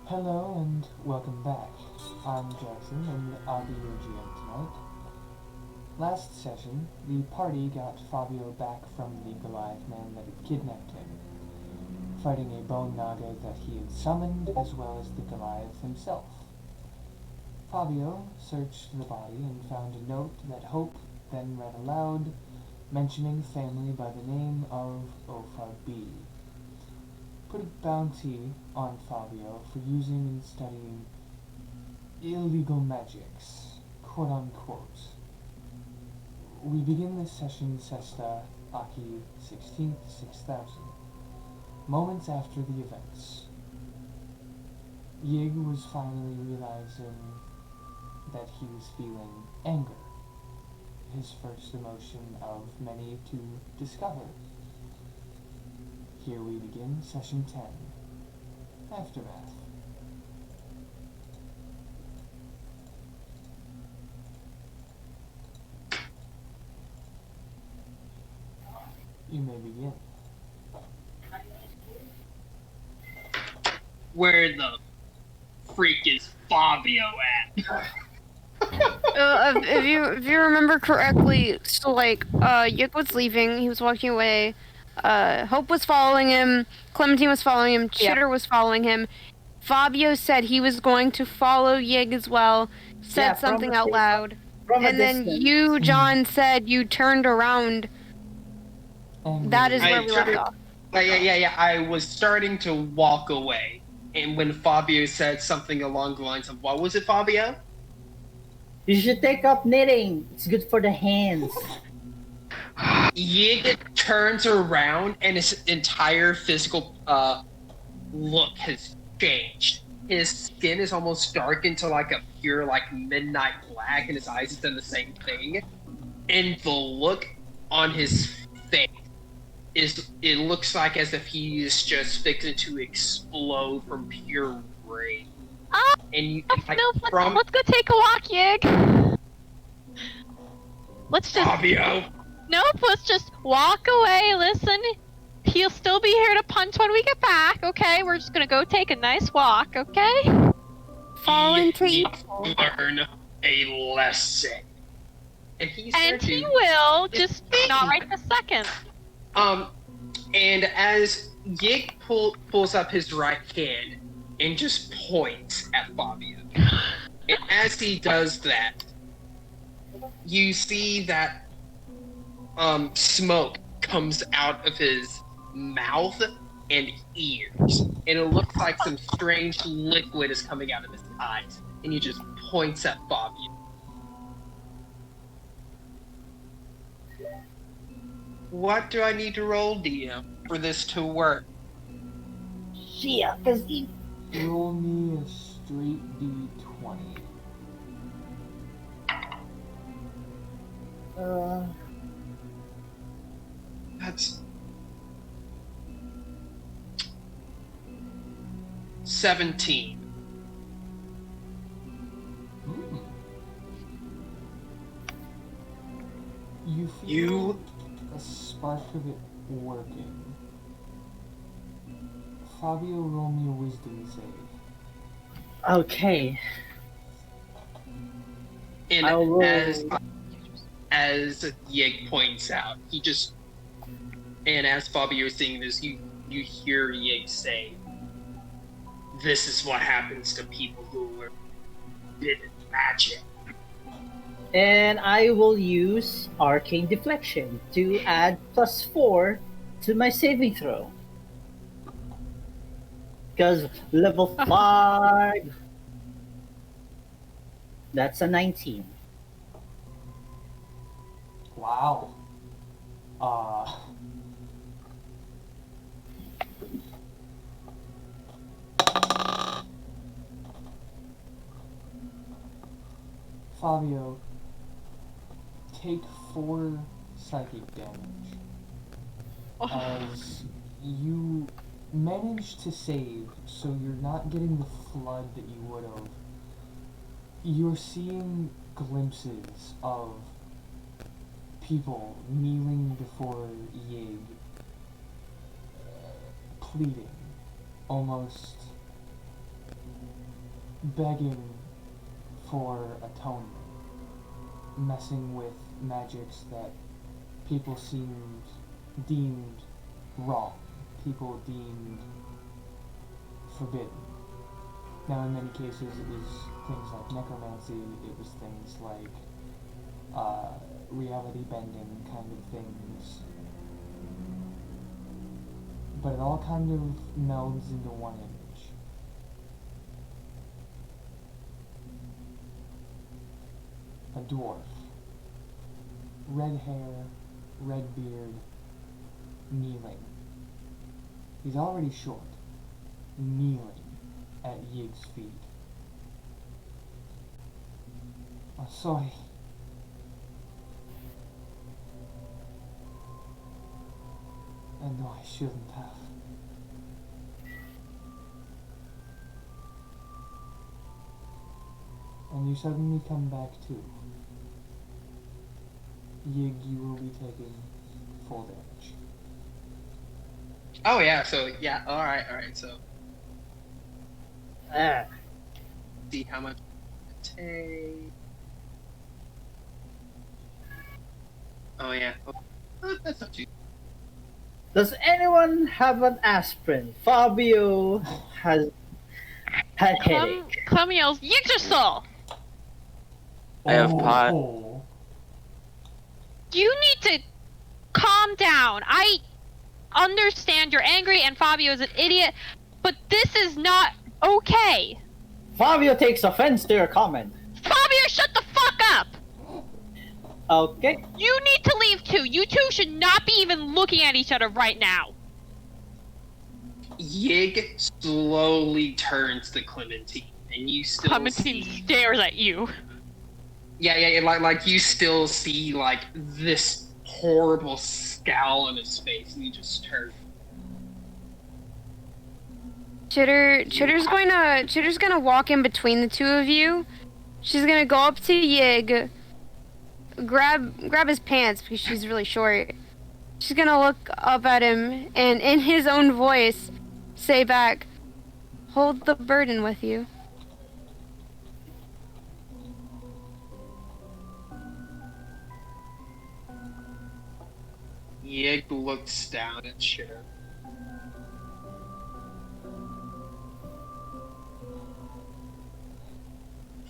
Hello and welcome back. I'm Jackson and I'll be your GM tonight. Last session, the party got Fabio back from the Goliath man that had kidnapped him, fighting a bone naga that he had summoned as well as the Goliath himself. Fabio searched the body and found a note that Hope then read aloud, mentioning family by the name of Ofa B. Put a bounty on Fabio for using and studying illegal magics, quote unquote. We begin this session Sesta Aki 16th 6000. Moments after the events. Yig was finally realizing that he was feeling anger, his first emotion of many to discover. Here we begin Session 10, Aftermath. You may begin. Where the freak is Fabio at? If you remember correctly, so Yik was leaving, he was walking away, Hope was following him, Clementine was following him, Chitter was following him. Fabio said he was going to follow Yig as well, said something out loud, and then you, John, said you turned around. That is where we left off. Yeah. I was starting to walk away, and when Fabio said something along the lines of, what was it, Fabio? You should take up knitting. It's good for the hands. Yig turns around, and his entire physical look has changed. His skin is almost darkened to like a pure midnight black, and his eyes have done the same thing. And the look on his face it looks like as if he is just fixing to explode from pure rage. And you let's go take a walk, Yig. Let's just Fabio. Nope, let's just walk away, listen. He'll still be here to punch when we get back, okay? We're just gonna go take a nice walk, okay? Fall into evil. Learn a lesson. And he will, just not right this second. And as Yig pulls up his right hand and just points at Fabio. And as he does that, you see that smoke comes out of his mouth and ears. And it looks like some strange liquid is coming out of his eyes. And he just points at Fabio. What do I need to roll, DM, for this to work? Yeah, because he... Roll me a straight D20. That's 17. You feel a spark of it working. Fabio, roll me a wisdom save. Okay. And as Yig points out, he just... And as Fabio is saying this, you hear Yig say, "This is what happens to people who are good at magic." And I will use Arcane Deflection to add +4 to my saving throw. Because level 5... That's a 19. Wow. Fabio, take 4 psychic damage as you manage to save, so you're not getting the flood that you would have. You're seeing glimpses of people kneeling before Yig, pleading, almost begging for atonement, messing with magics that people deemed wrong, people deemed forbidden. Now, in many cases, it was things like necromancy, it was things like reality bending kind of things. But it all kind of melds into one image. A dwarf. Red hair, red beard, kneeling. He's already short, kneeling at Yig's feet. Oh, sorry. I know I shouldn't have. And you suddenly come back too. Yig, you will be taking full damage. Oh yeah, so yeah, alright, so Ah. see how much it take. Oh yeah. Oh, that's not too. Does anyone have an aspirin? Fabio has had headache. Clem yells, Yggdrasil! I have pot. Oh. You need to calm down. I understand you're angry and Fabio is an idiot, but this is not okay. Fabio takes offense to your comment. Fabio, shut the fuck up! Okay. You need to leave too. You two should not be even looking at each other right now. Yig slowly turns to Clementine, and you still Clementine see... stares at you. Yeah, like you still see like this horrible scowl on his face, and he just turns. Chitter's gonna walk in between the two of you. She's gonna go up to Yig, grab his pants because she's really short. She's gonna look up at him and in his own voice say back, "Hold the burden with you." Yig looks down at Shitter.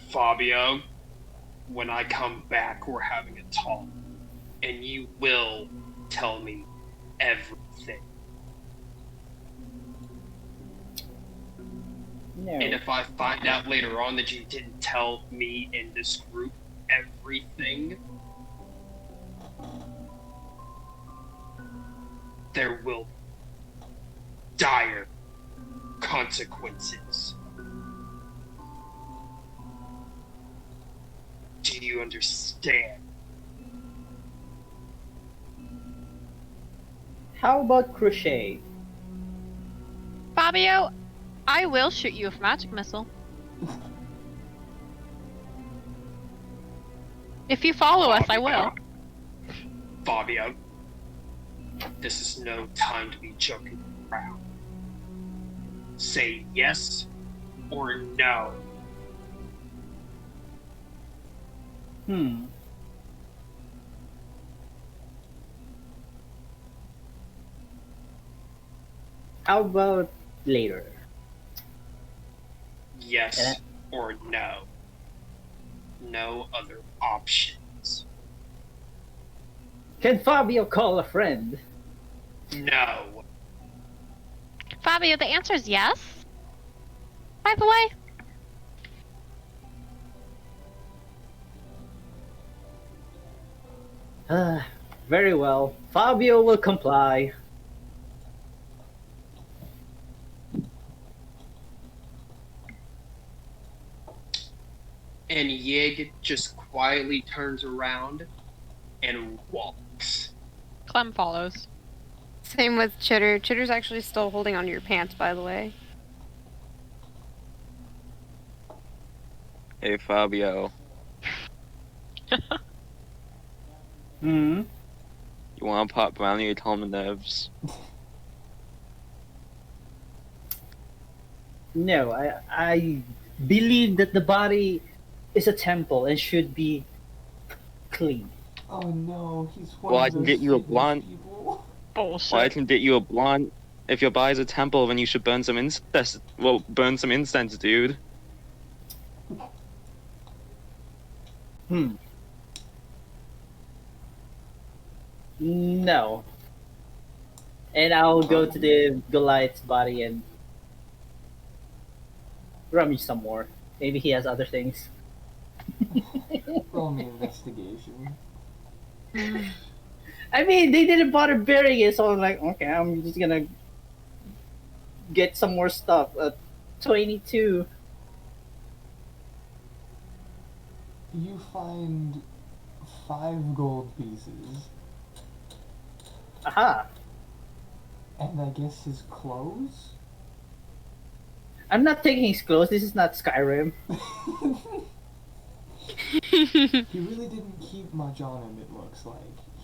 Fabio, when I come back, we're having a talk, and you will tell me everything. No. And if I find out later on that you didn't tell me in this group everything, there will be dire consequences. Do you understand? How about crochet? Fabio, I will shoot you with magic missile. If you follow us, I will. Fabio, this is no time to be joking around. Say yes or no. How about later? Yes or no. No other options. Can Fabio call a friend? No. Fabio, the answer is yes. By the way. Very well. Fabio will comply. And Yig just quietly turns around and walks. Clem follows. Same with Chitter. Chitter's actually still holding onto your pants, by the way. Hey, Fabio. Hmm. You want to pop brownie or tell him the nerves? No, believe that the body is a temple and should be clean. Oh no, he's one Well, of I can those get you a fitness blonde. people. Bullshit. Well, I can get you a blonde. If your body's a temple, then you should burn some incense. Well, burn some incense, dude. No. And I'll go to the Goliath's body and rummage some more. Maybe he has other things. Roll me investigation. I mean, they didn't bother burying it, so I'm like, okay, I'm just gonna get some more stuff. 22. You find 5 gold pieces, Aha! and I guess his clothes? I'm not taking his clothes. This is not Skyrim. He really didn't keep much on him, it looks like.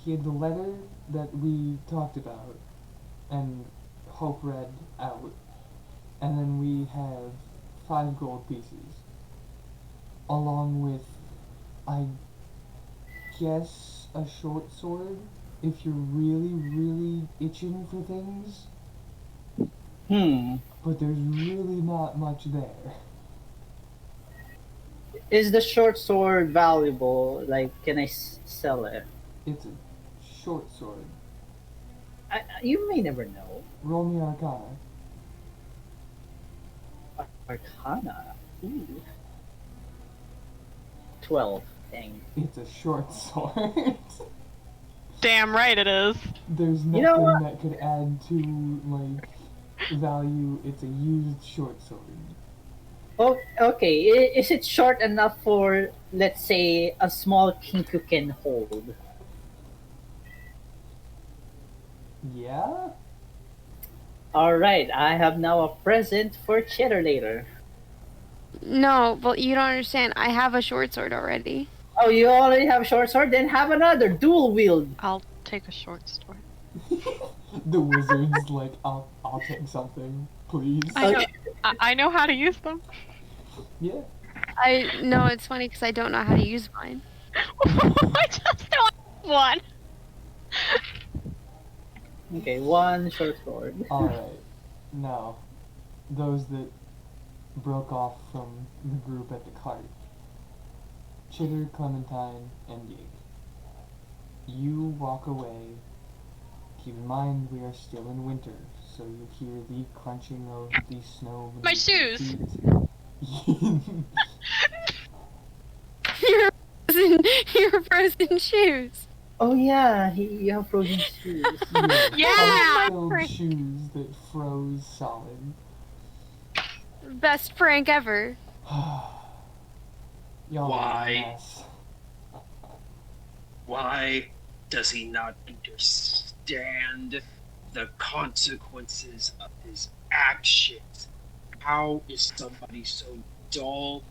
He had the letter that we talked about, and Hope read out, and then we have 5 gold pieces, along with, I guess, a short sword, if you're really, really itching for things, but there's really not much there. Is the short sword valuable? Like, can I sell it? It's a short sword. You may never know. Roll me Arcana. Arcana. Ooh. 12. Dang. It's a short sword. Damn right it is. There's nothing You know what? that could add to, like, value. It's a used short sword. Oh, okay. Is it short enough for, let's say, a small kinku can hold? Yeah? Alright, I have now a present for Cheddar later. No, but you don't understand. I have a short sword already. Oh, you already have a short sword? Then have another dual wield. I'll take a short sword. The wizard's like, I'll take something, please. I know how to use them. Yeah. I know it's funny because I don't know how to use mine. I just don't have one. Okay, one short sword. Alright. Now, those that broke off from the group at the cart. Chitter, Clementine, and Yig. You walk away. Keep in mind we are still in winter, so you hear the crunching of the snow. My beneath your shoes. feet. Your frozen shoes. Oh yeah, you have frozen shoes. Yeah! Filled shoes that froze solid. Best prank ever. Y'all Why? are a mess. Why does he not understand the consequences of his actions? How is somebody so dull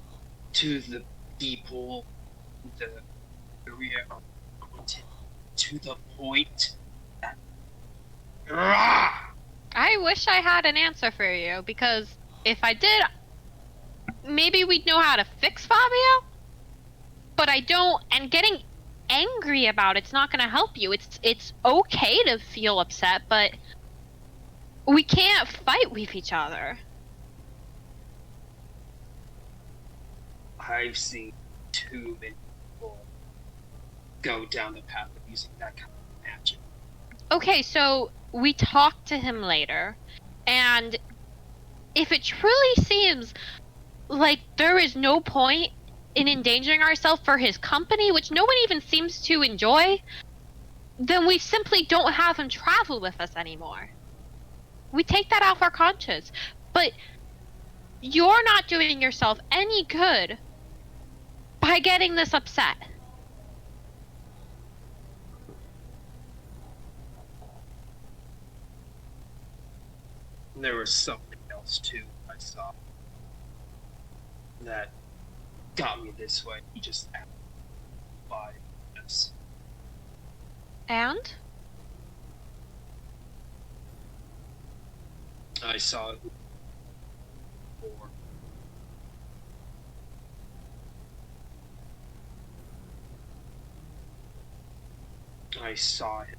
to the people in the area of content to the point that I wish I had an answer for you, because if I did, maybe we'd know how to fix Fabio. But I don't, and getting angry about it's not going to help you. It's okay to feel upset, but we can't fight with each other. I've seen too many people go down the path of using that kind of magic. Okay, so we talk to him later, and if it truly seems like there is no point in endangering ourselves for his company, which no one even seems to enjoy, then we simply don't have him travel with us anymore. We take that off our conscience. But you're not doing yourself any good by getting this upset. And there was something else too I saw that got me this way. He just by this. And? I saw it before. I saw him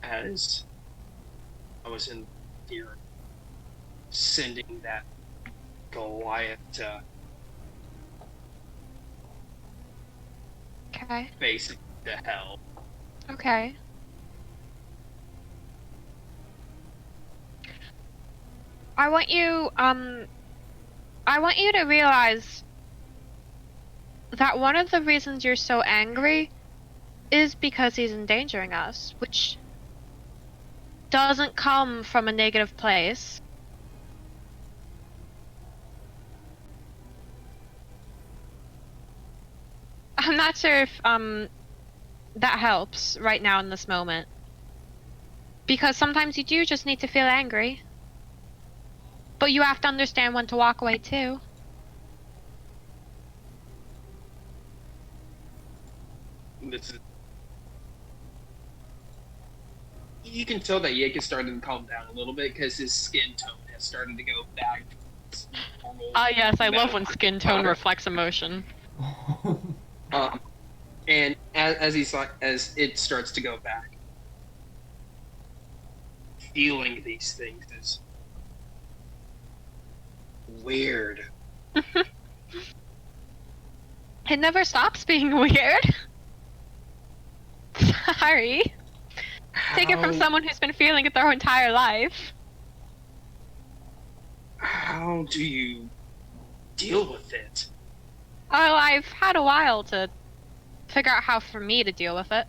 as I was in here sending that Goliath to Okay. basically to hell. Okay. I want you to realize that one of the reasons you're so angry is because he's endangering us, which doesn't come from a negative place. I'm not sure if that helps right now in this moment. Because sometimes you do just need to feel angry. But you have to understand when to walk away too. This is. You can tell that Yake is starting to calm down a little bit because his skin tone has started to go back to its normal. Ah, yes, I love metal when skin tone color. reflects emotion. And as it starts to go back, feeling these things is weird. It never stops being weird. Sorry. Take it from someone who's been feeling it their entire life. How do you deal with it? Oh, I've had a while to figure out how for me to deal with it.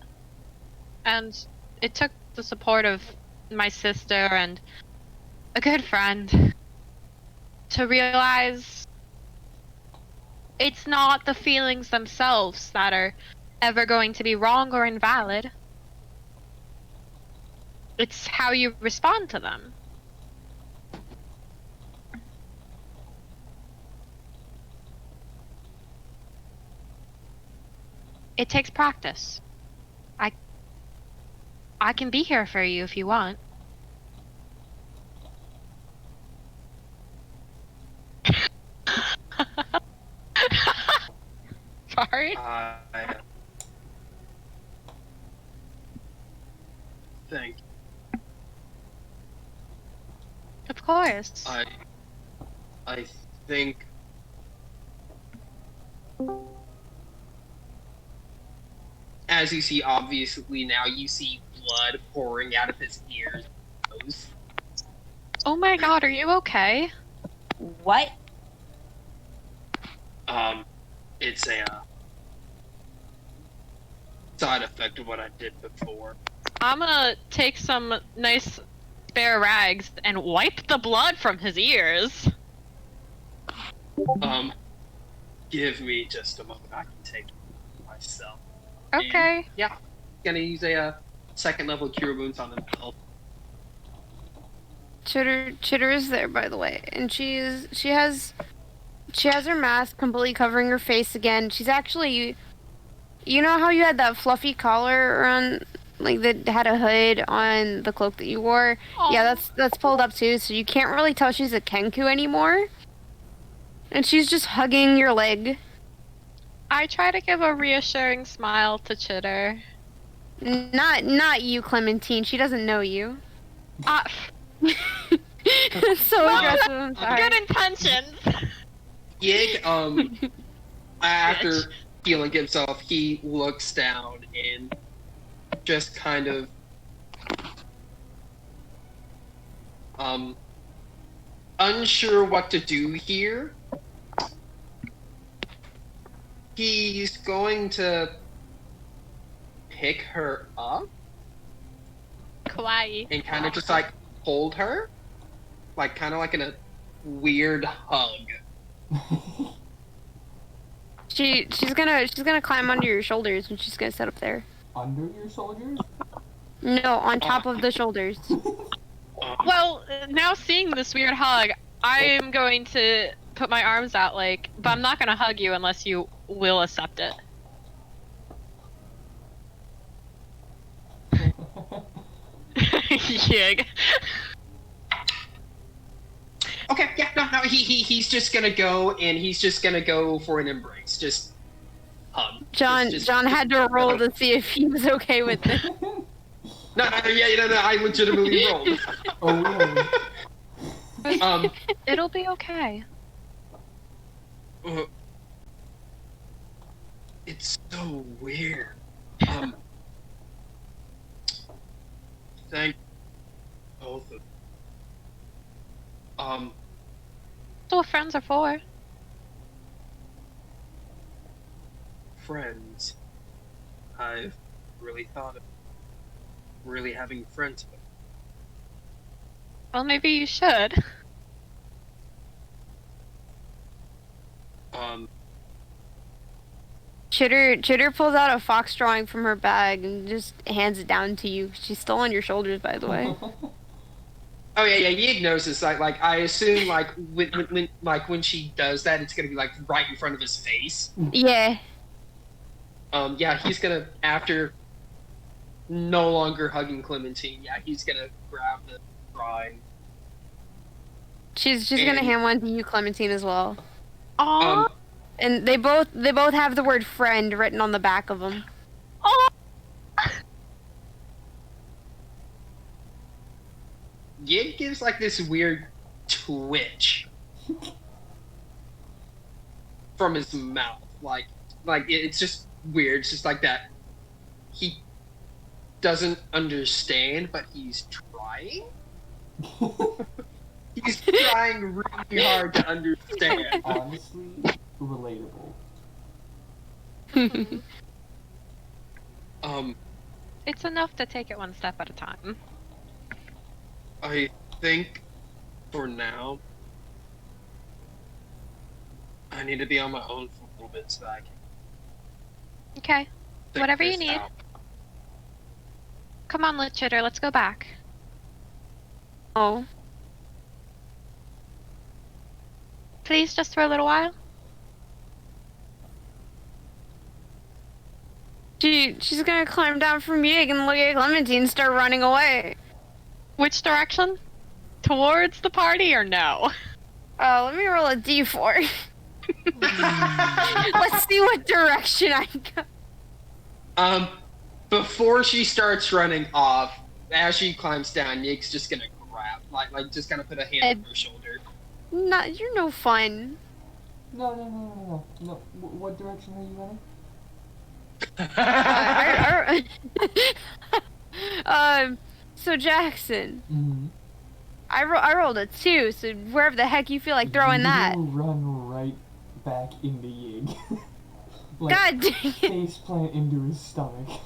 And it took the support of my sister and a good friend to realize it's not the feelings themselves that are ever going to be wrong or invalid. It's how you respond to them. It takes practice. I can be here for you if you want. Sorry? I think Of course. I think as you see, obviously now you see blood pouring out of his ears. Nose. Oh my god, are you okay? What? It's a side effect of what I did before. I'm gonna take some nice spare rags and wipe the blood from his ears. Give me just a moment. I can take it myself. Okay. And, yeah, gonna use a second level cure wounds on himself. Chitter is there, by the way, and she has her mask completely covering her face again. She's actually, you know how you had that fluffy collar around, like that had a hood on the cloak that you wore? Aw. Yeah, that's pulled up too, so you can't really tell she's a Kenku anymore. And she's just hugging your leg. I try to give a reassuring smile to Chitter. Not you, Clementine. She doesn't know you. It's so Well, aggressive. I'm sorry. Good intentions. Yig, after healing himself, he looks down and just kind of unsure what to do here. He's going to pick her up Kawaii. and kind of just like hold her, like kind of like in a weird hug. She's gonna climb under your shoulders and she's gonna sit up there. Under your shoulders? No, on top of the shoulders. Well, now seeing this weird hug, I am going to put my arms out, like, but I'm not gonna hug you unless you will accept it. Yig. Okay, yeah, no, he's just gonna go and he's just gonna go for an embrace. Just hug. John had to roll to see if he was okay with it. No, I legitimately rolled. Oh, really? It'll be okay. It's so weird. Thank both of That's what friends are for. friends. I've really thought of really having friends. Well, maybe you should. Chitter pulls out a fox drawing from her bag and just hands it down to you. She's still on your shoulders, by the way. Oh yeah, Yig knows this. Like I assume like when she does that, it's gonna be like right in front of his face. Yeah. Yeah, he's gonna after no longer hugging Clementine. Yeah, he's gonna grab the drawing. She's gonna hand one to you, Clementine, as well. Aww. And they both have the word friend written on the back of them. Aww. Yig gives like this weird twitch from his mouth, like it's just weird. It's just like that. He doesn't understand, but he's trying. He's trying really hard to understand. Honestly, relatable. It's enough to take it one step at a time. I think for now, I need to be on my own for a little bit so that I can Okay. think Whatever you this need. out. Come on, Chitter, let's go back. Oh. Please, just for a little while. She's gonna climb down from Yig and look at Clementine and start running away. Which direction? Towards the party or no? Let me roll a d4. Let's see what direction I go. Before she starts running off, as she climbs down, Yig's just gonna grab, like just gonna put a hand on her shoulder. You're no fun. No. What direction are you running? So Jackson, Mm-hmm. I rolled a 2, so wherever the heck you feel like throwing that. You run right back into Yig. Like, God dang it. face plant into his stomach.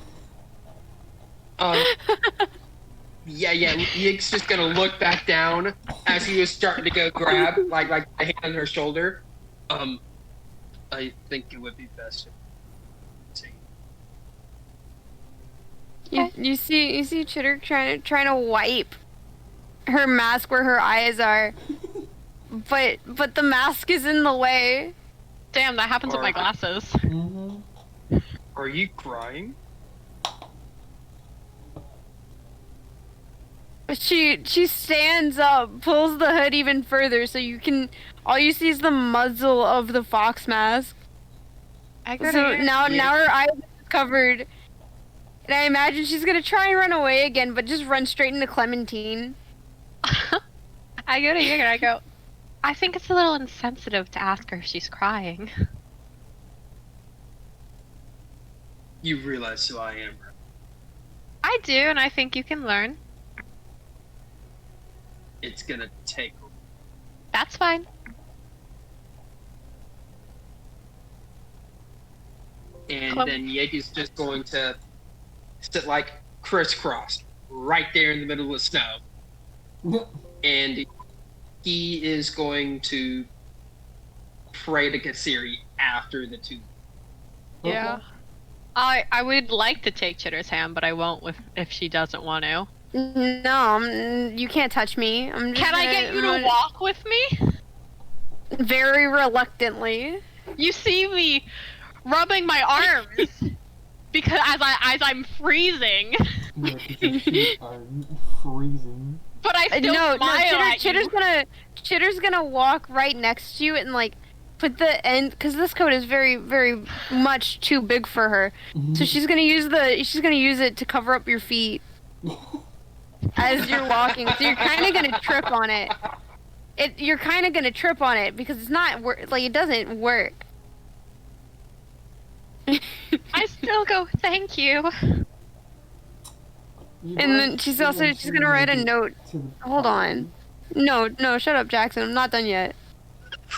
Yeah, Yig's just gonna look back down as he was starting to go grab, like the hand on her shoulder. I think it would be best if You see Chitter trying to wipe her mask where her eyes are, but the mask is in the way. Damn, that happens with my glasses. Mm-hmm. Are you crying? She stands up, pulls the hood even further, so all you see is the muzzle of the fox mask. So now her eyes are covered, and I imagine she's gonna try and run away again, but just run straight into Clementine. I go to Yigger, I go, I think it's a little insensitive to ask her if she's crying. You realize who I am, right? I do, and I think you can learn. It's gonna take. That's fine. And then Yig is just going to sit like crisscrossed right there in the middle of the snow. And he is going to pray to Kassiri after the two. Yeah. I would like to take Chitter's hand, but I won't if she doesn't want to. No, you can't touch me. Can I get you to walk with me? Very reluctantly. You see me rubbing my arms because as I'm freezing. Yeah, because you are freezing. But I still smile at Chitter's you. Chitter's gonna walk right next to you and like put the end, because this coat is very, very much too big for her. So she's gonna use it to cover up your feet as you're walking. So you're kind of gonna trip on it. You're kind of gonna trip on it because it's not like it doesn't work. I still go, thank you. And then she's gonna write a note. Hold on. No, shut up, Jackson. I'm not done yet.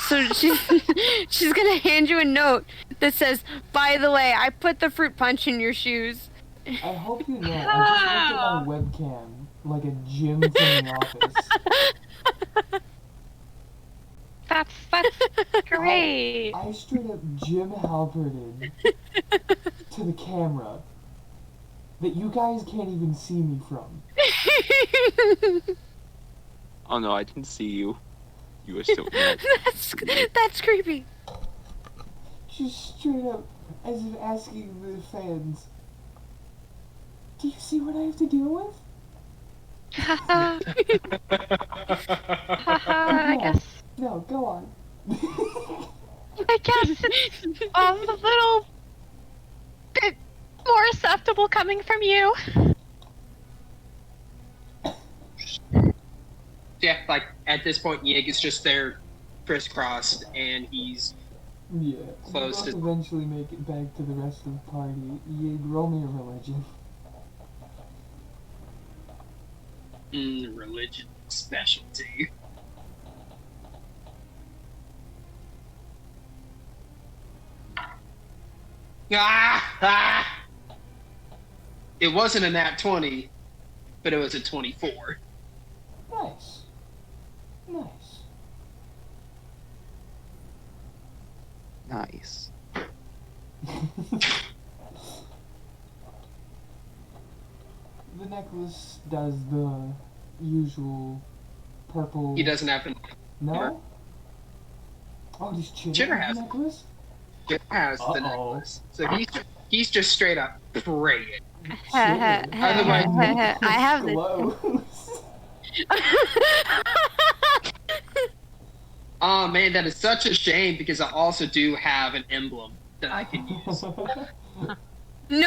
So she's gonna hand you a note that says, "By the way, I put the fruit punch in your shoes." I hope you know. I just looked at my webcam like a Jim from the office. That's great. I straight up Jim Halperted to the camera that you guys can't even see me from. Oh no, I didn't see you. You were still. That's creepy. Just straight up, as if asking the fans, "Do you see what I have to deal with?" I guess. No, go on. I guess it's a little bit more acceptable coming from you. Yeah, like at this point, Yig is just there, crisscrossed, and he's Yeah. Close We'll to- eventually make it back to the rest of the party. Yig, roll me a religion. Religion specialty. Ah! It wasn't a nat 20, but it was a 24. Nice. Nice. Nice. The necklace does the usual purple. He doesn't have to. No? Oh, does Chitter Chitter have has the it. necklace? It has the Uh-oh. necklace. So he's just straight up praying. Chitter. Otherwise- I have this. Glows. Oh man, that is such a shame because I also do have an emblem that I can use. No,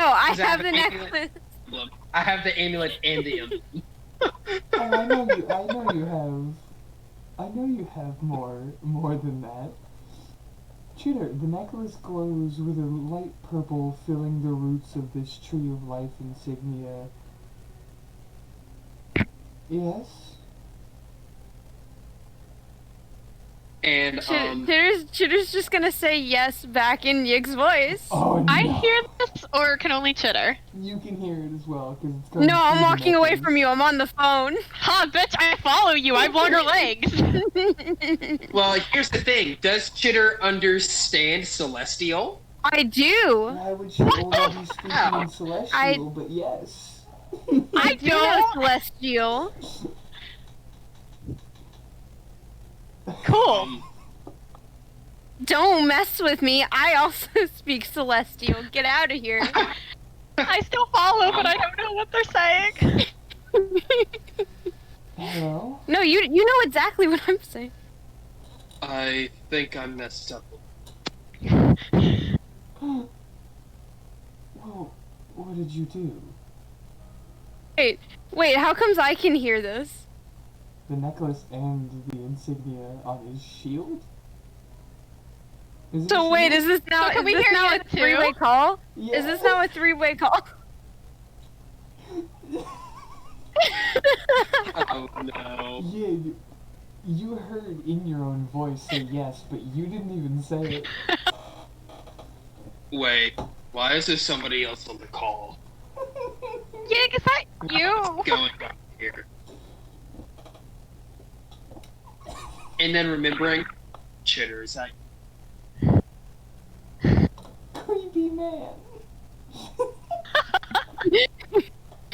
I Does that have have the an amulet? necklace. Emblem. I have the amulet and the emblem. Oh, I know you have more than that. Chitter, the necklace glows with a light purple filling the roots of this tree of life insignia. Yes? And Chitter's just gonna say yes back in Yig's voice. Oh, no. I hear this, or can only Chitter? You can hear it as well, because it's going No, I'm through the walking away necklace. from you. I'm on the phone. Ha, bitch, I follow you. I have longer legs. well, here's the thing: does Chitter understand Celestial? I do. Why would she only be speaking Ow. in Celestial, but yes. I do know Celestial. Cool. Don't mess with me. I also speak Celestial. Get out of here. I still follow, but I don't know what they're saying. Hello? No, you know exactly what I'm saying. I think I messed up. Well, what did you do? Wait, how comes I can hear this? The necklace and the insignia on his shield? Is it So a wait, shield? is this now, So can is we this hear now you a too? three-way call? Yeah. Is this now a three-way call? Oh no. Yeah, you heard in your own voice say yes, but you didn't even say it. Wait, why is there somebody else on the call? Yig, is that you? What's going on here? And then remembering, Chitter, is that Creepy man.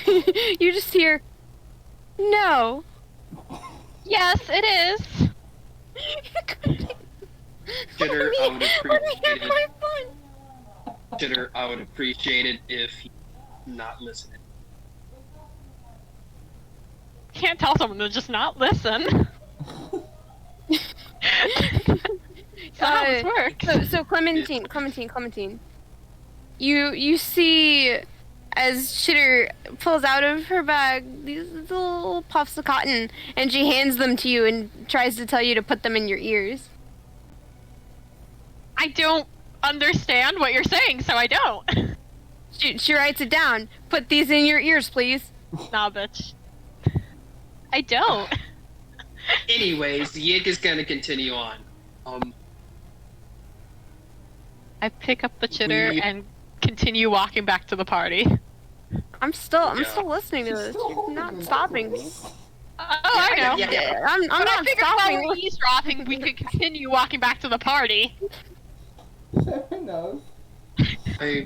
You just hear, no. Yes, it is. Chitter? I would Let me appreciate get my it. phone. Chitter, I would appreciate it if you're not listening. Can't tell someone to just not listen. how this works. So Clementine. You see, as Chitter pulls out of her bag these little puffs of cotton, and she hands them to you and tries to tell you to put them in your ears. I don't understand what you're saying, so I don't. She writes it down. Put these in your ears, please. Nah, bitch. I don't. Anyways, Yig is gonna continue on. I pick up the chitter We- and continue walking back to the party. I'm still Yeah. listening to She's this. still You're holding not the stopping me. necklace. Oh, I know. Yeah. I'm But I not figured while stopping. we're eavesdropping, we could continue walking back to the party. Fair enough. I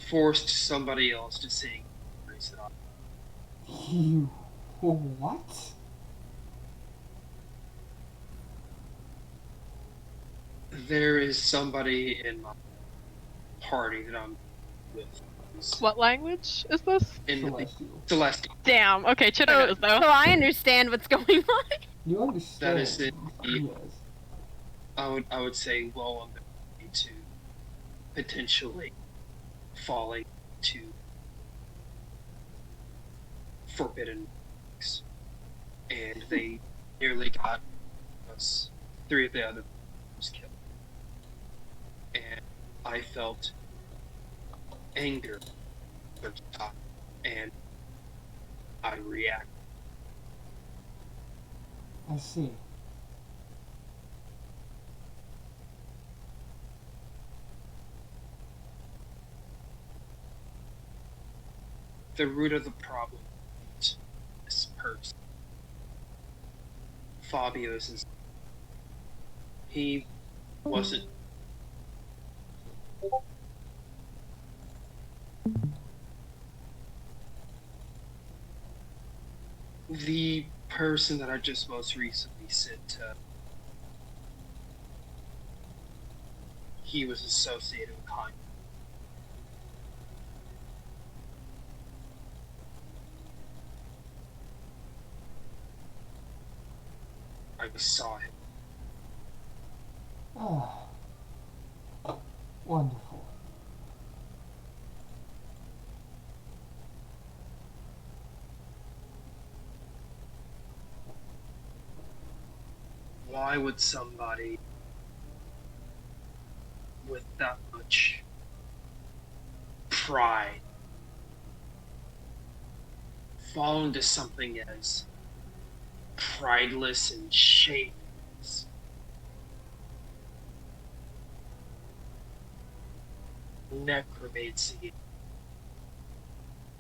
forced somebody else to sing. You... What? There is somebody in my party that I'm with. What language is this? In Celestial. Celestial. Damn. Okay, chitter So, knows though. so I understand what's going on. You understand. That is it. Yes. I would say well on the way to potentially falling to forbidden things. And they nearly got us, 3 of the other was killed. And I felt anger for the time, and I reacted. I see. The root of the problem is this person. Fabio's is he wasn't the person that I just most recently sent to. He was associated with Kanye. I saw him. Ah. Wonderful. Why would somebody with that much pride fall into something as prideless and shameless? Necromancy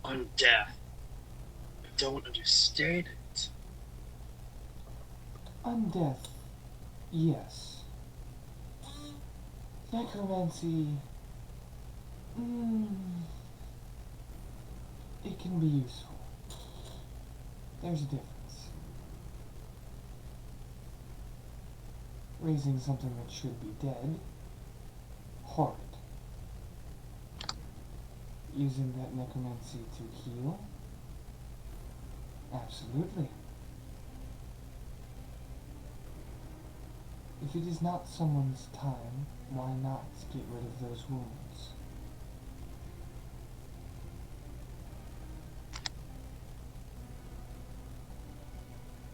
on death. I don't understand it. Undeath. Yes. Necromancy. It can be useful. There's a difference. Raising something that should be dead. Horrid. Using that necromancy to heal? Absolutely. If it is not someone's time, why not get rid of those wounds?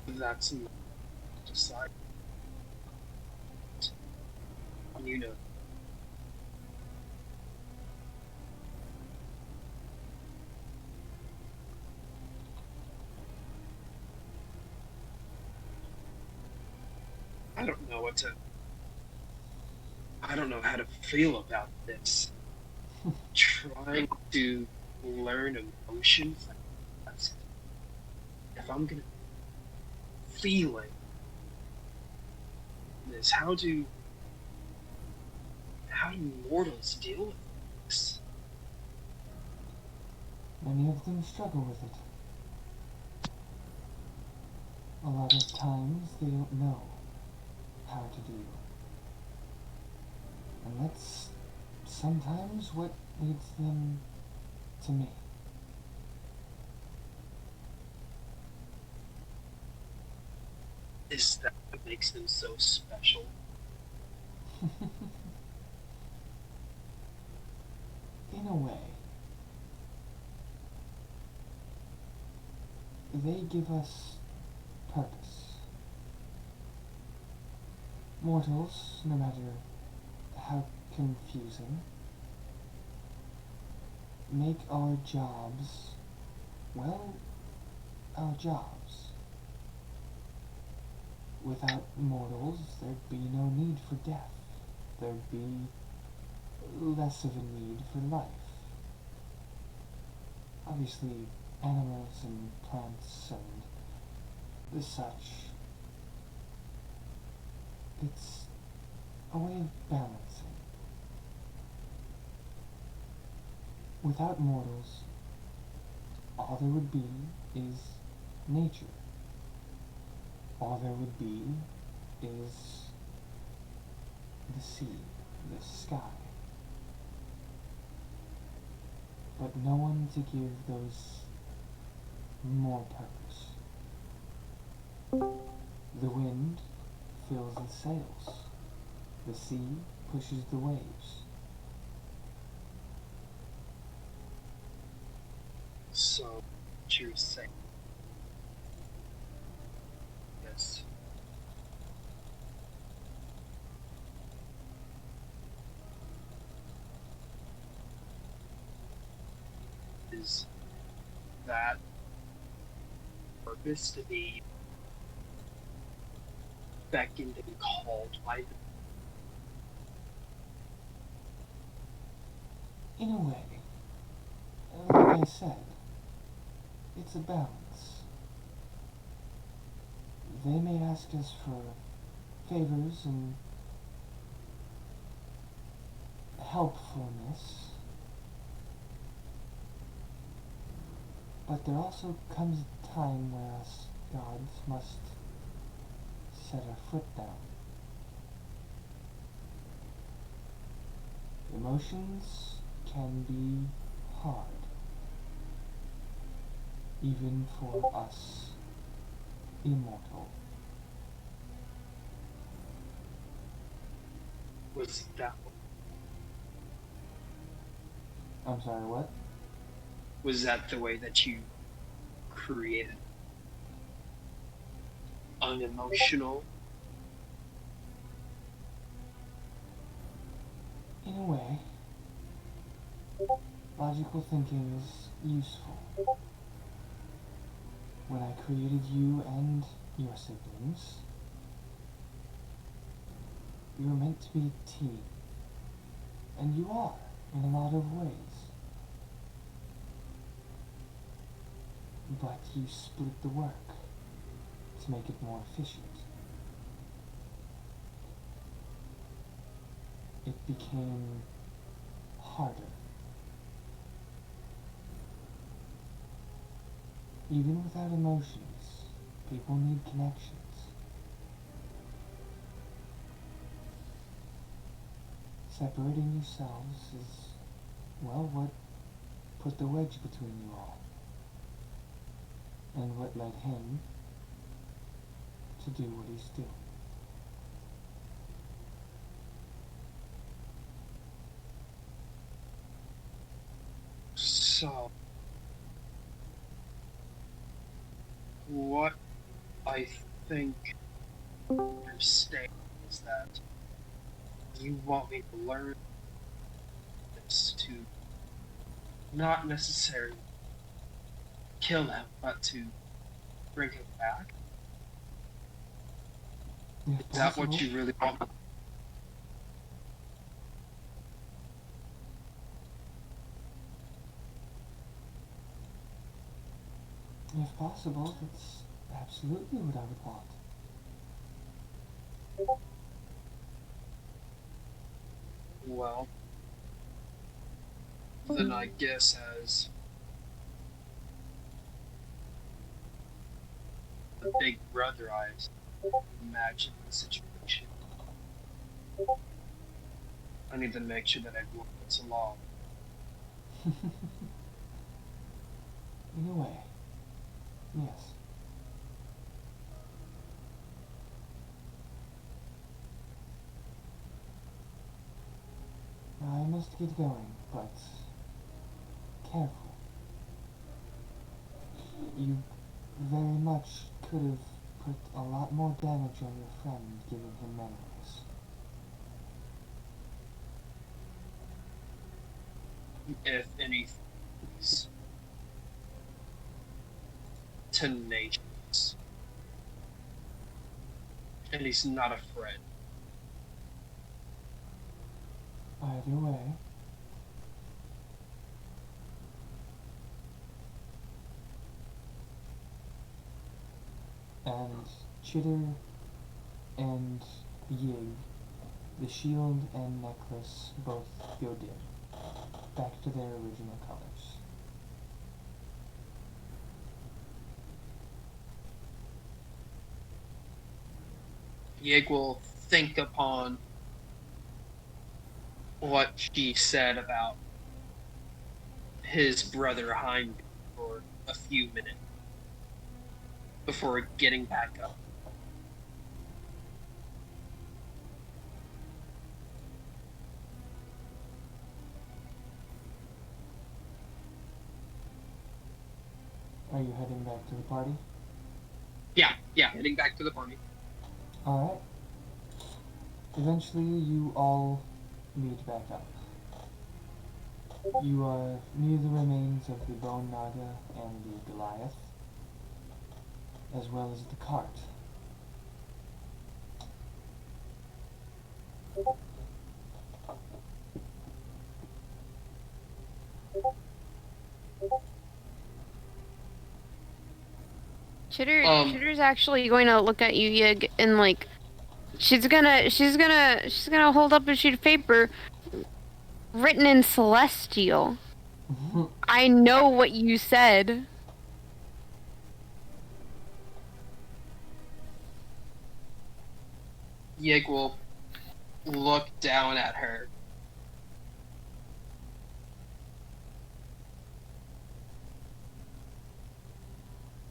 That's not decide. You know. I don't know what to. I don't know how to feel about this. Trying to learn emotions. If I'm gonna feel it, this, how do mortals deal with this? Many of them struggle with it. A lot of times they don't know how to deal. And that's sometimes what leads them to me. Is that what makes makes them so special. In a way, they give us purpose. Mortals, no matter how confusing, make our jobs, well, our jobs. Without mortals, there'd be no need for death. There'd be less of a need for life. Obviously, animals and plants and the such, it's a way of balancing. Without mortals, all there would be is nature. All there would be is the sea, the sky. But no one to give those more purpose. The wind fills the sails. The sea pushes the waves. So, what you're saying? Yes. Is that purpose to be beckoned and called by them? In a way, like I said, it's a balance. They may ask us for favors and helpfulness, but there also comes a time where us gods must set our foot down. Emotions can be hard, even for us immortal. Was that I'm sorry, what? was that the way that you created unemotional? In a way, logical thinking is useful. When I created you and your siblings, you were meant to be a team. And you are, in a lot of ways. But you split the work to make it more efficient. It became harder. Even without emotions, people need connections. Separating yourselves is, well, what put the wedge between you all. And what led him to do what he's doing. So, what I think you're saying is that you want me to learn this to not necessarily kill him, but to bring him back? If Is that what possible, you really want? if possible, that's absolutely what I would want. Well, then I guess as the big brother eyes imagine the situation, I need to make sure that everyone gets along. In a way, yes. just get going, but careful. You very much could have put a lot more damage on your friend giving him memories. If anything, he's tenacious. And he's not a friend. Either way, and Chitter and Yig, the shield and necklace both go dim, back to their original colors. Yig will think upon what she said about his brother Heim for a few minutes before getting back up. Are you heading back to the party? Yeah, heading back to the party. Alright. Eventually, you all meet back up. You are near the remains of the Bone Naga and the Goliath, as well as the cart. Chitter's actually going to look at you, Yig, and like, she's gonna hold up a sheet of paper written in Celestial. I know what you said. Yig will look down at her.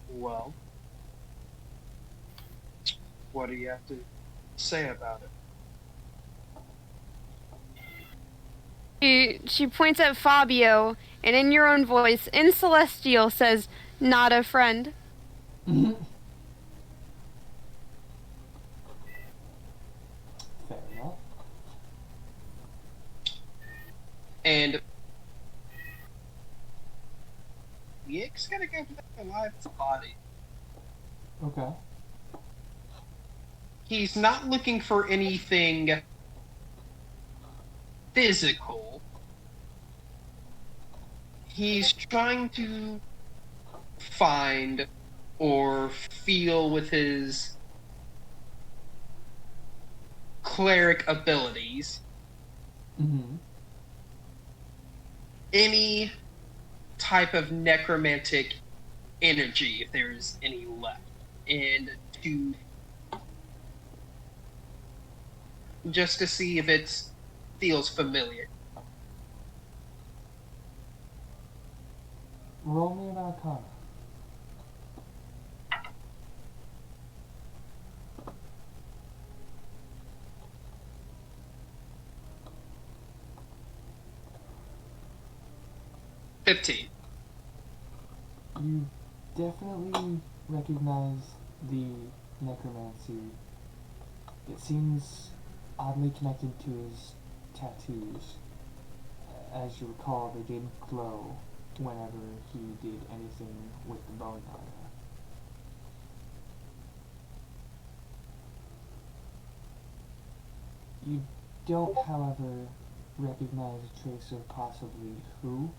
Well, what do you have to say about it? She points at Fabio, and in your own voice, in Celestial, says, "Not a friend." Fair enough. And Yig's gonna go to the Goliath's body. Okay. He's not looking for anything physical. He's trying to find or feel with his cleric abilities any type of necromantic energy, if there's any left, and to just to see if it feels familiar. Roll me an Arcana. $15. You definitely recognize the necromancy. It seems oddly connected to his tattoos. As you recall, they did glow whenever he did anything with the bone naga. You don't, however, recognize a trace of possibly who,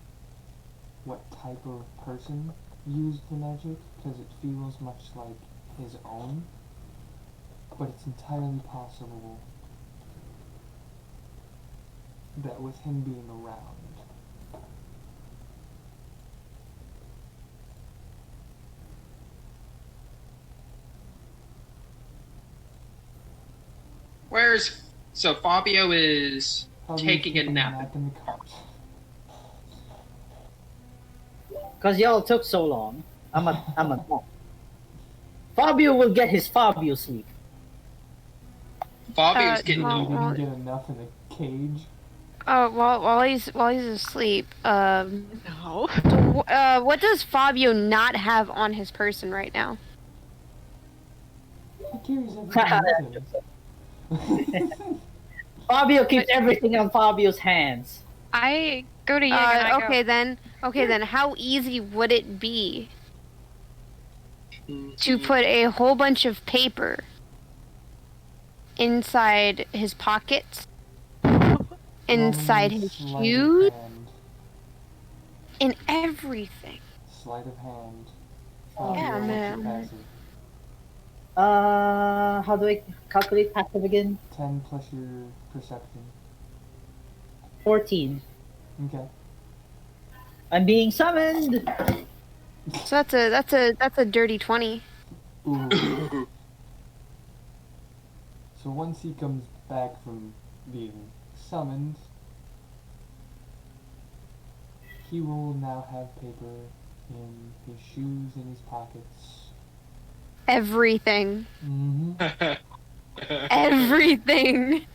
what type of person used the magic, because it feels much like his own, but it's entirely possible that with him being around, So Fabio is taking a nap in the cart. Because y'all took so long. I'm a Fabio will get his Fabio sleep. Fabio's getting You well, over. didn't get enough in the cage. While he's asleep, No. what does Fabio not have on his person right now? He carries everything with him. Fabio keeps everything on Fabio's hands. I go to Yig and I go. Okay then, how easy would it be Mm-hmm. to put a whole bunch of paper inside his pockets, inside his Sleight of shoes, hand. in everything? Sleight of hand. Yeah, Fabio, man. what's your passive? How do I calculate passive again? 10 plus your perception. 14. Okay. I'm being summoned. So that's a dirty 20. Ooh. So once he comes back from being summoned, he will now have paper in his shoes, in his pockets. Everything. Mm-hmm. Everything.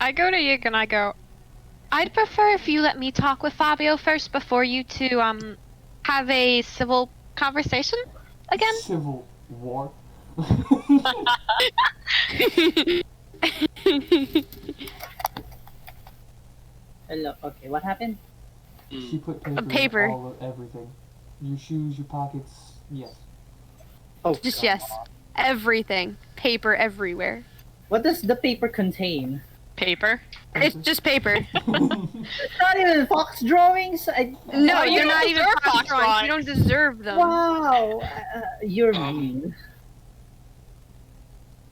I go to Yig and I go. I'd prefer if you let me talk with Fabio first before you two have a civil conversation again. Civil war. Hello. Okay, what happened? She put paper, Paper. in all of everything. Your shoes, your pockets, yes. Oh, Just God. yes. Everything. Paper everywhere. What does the paper contain? Paper. It's just paper. It's not even fox drawings. No, you you're don't not even deserve fox fox drawings. drawings. You don't deserve them. Wow, you're mean.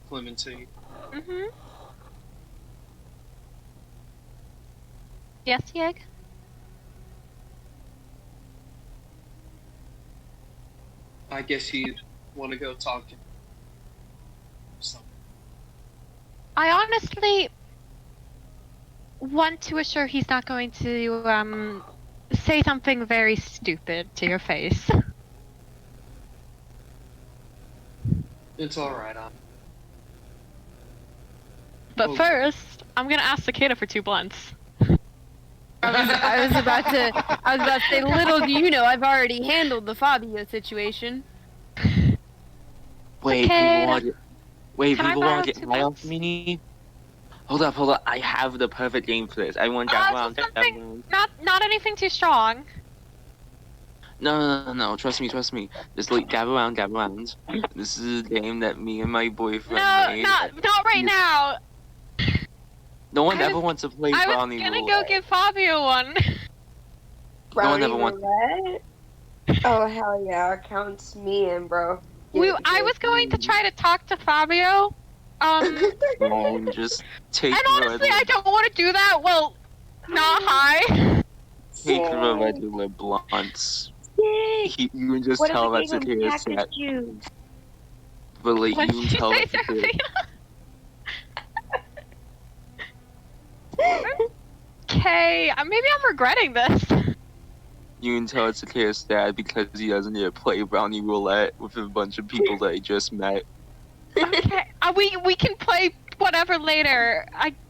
Clementine. Mm-hmm. Yes, Yig? I guess you'd want to go talk to him. So, I honestly want to assure he's not going to say something very stupid to your face. it's alright. But Oh. first, I'm gonna ask Cicada for 2 blunts. I was about to say, little do you know, I've already handled the Fabio situation. Wait, Okay, wait, can I people borrow want to 2 get high off blunts? me? Hold up. I have the perfect game for this. Everyone gather around. Just something, not anything too strong. No. Trust me. Just like gather around. This is a game that me and my boyfriend No, made. not right now. No one I ever was- wants to play I was brownie gonna roulette. go give Fabio one. one Brownie ever wants- roulette? Oh, hell yeah. Counts me in, bro. I was going to try to talk to Fabio. Fine, just take And honestly, the I don't want to do that. Well, not high. take the regular blunts. Sick. You can just What tell if that's I a gave him case that, packaged juice? but like What you did can you tell say, that's a case. Serafina? Okay, maybe I'm regretting this. You can tell it's a case that because he doesn't need to play brownie roulette with a bunch of people that he just met. Okay, we can play whatever later.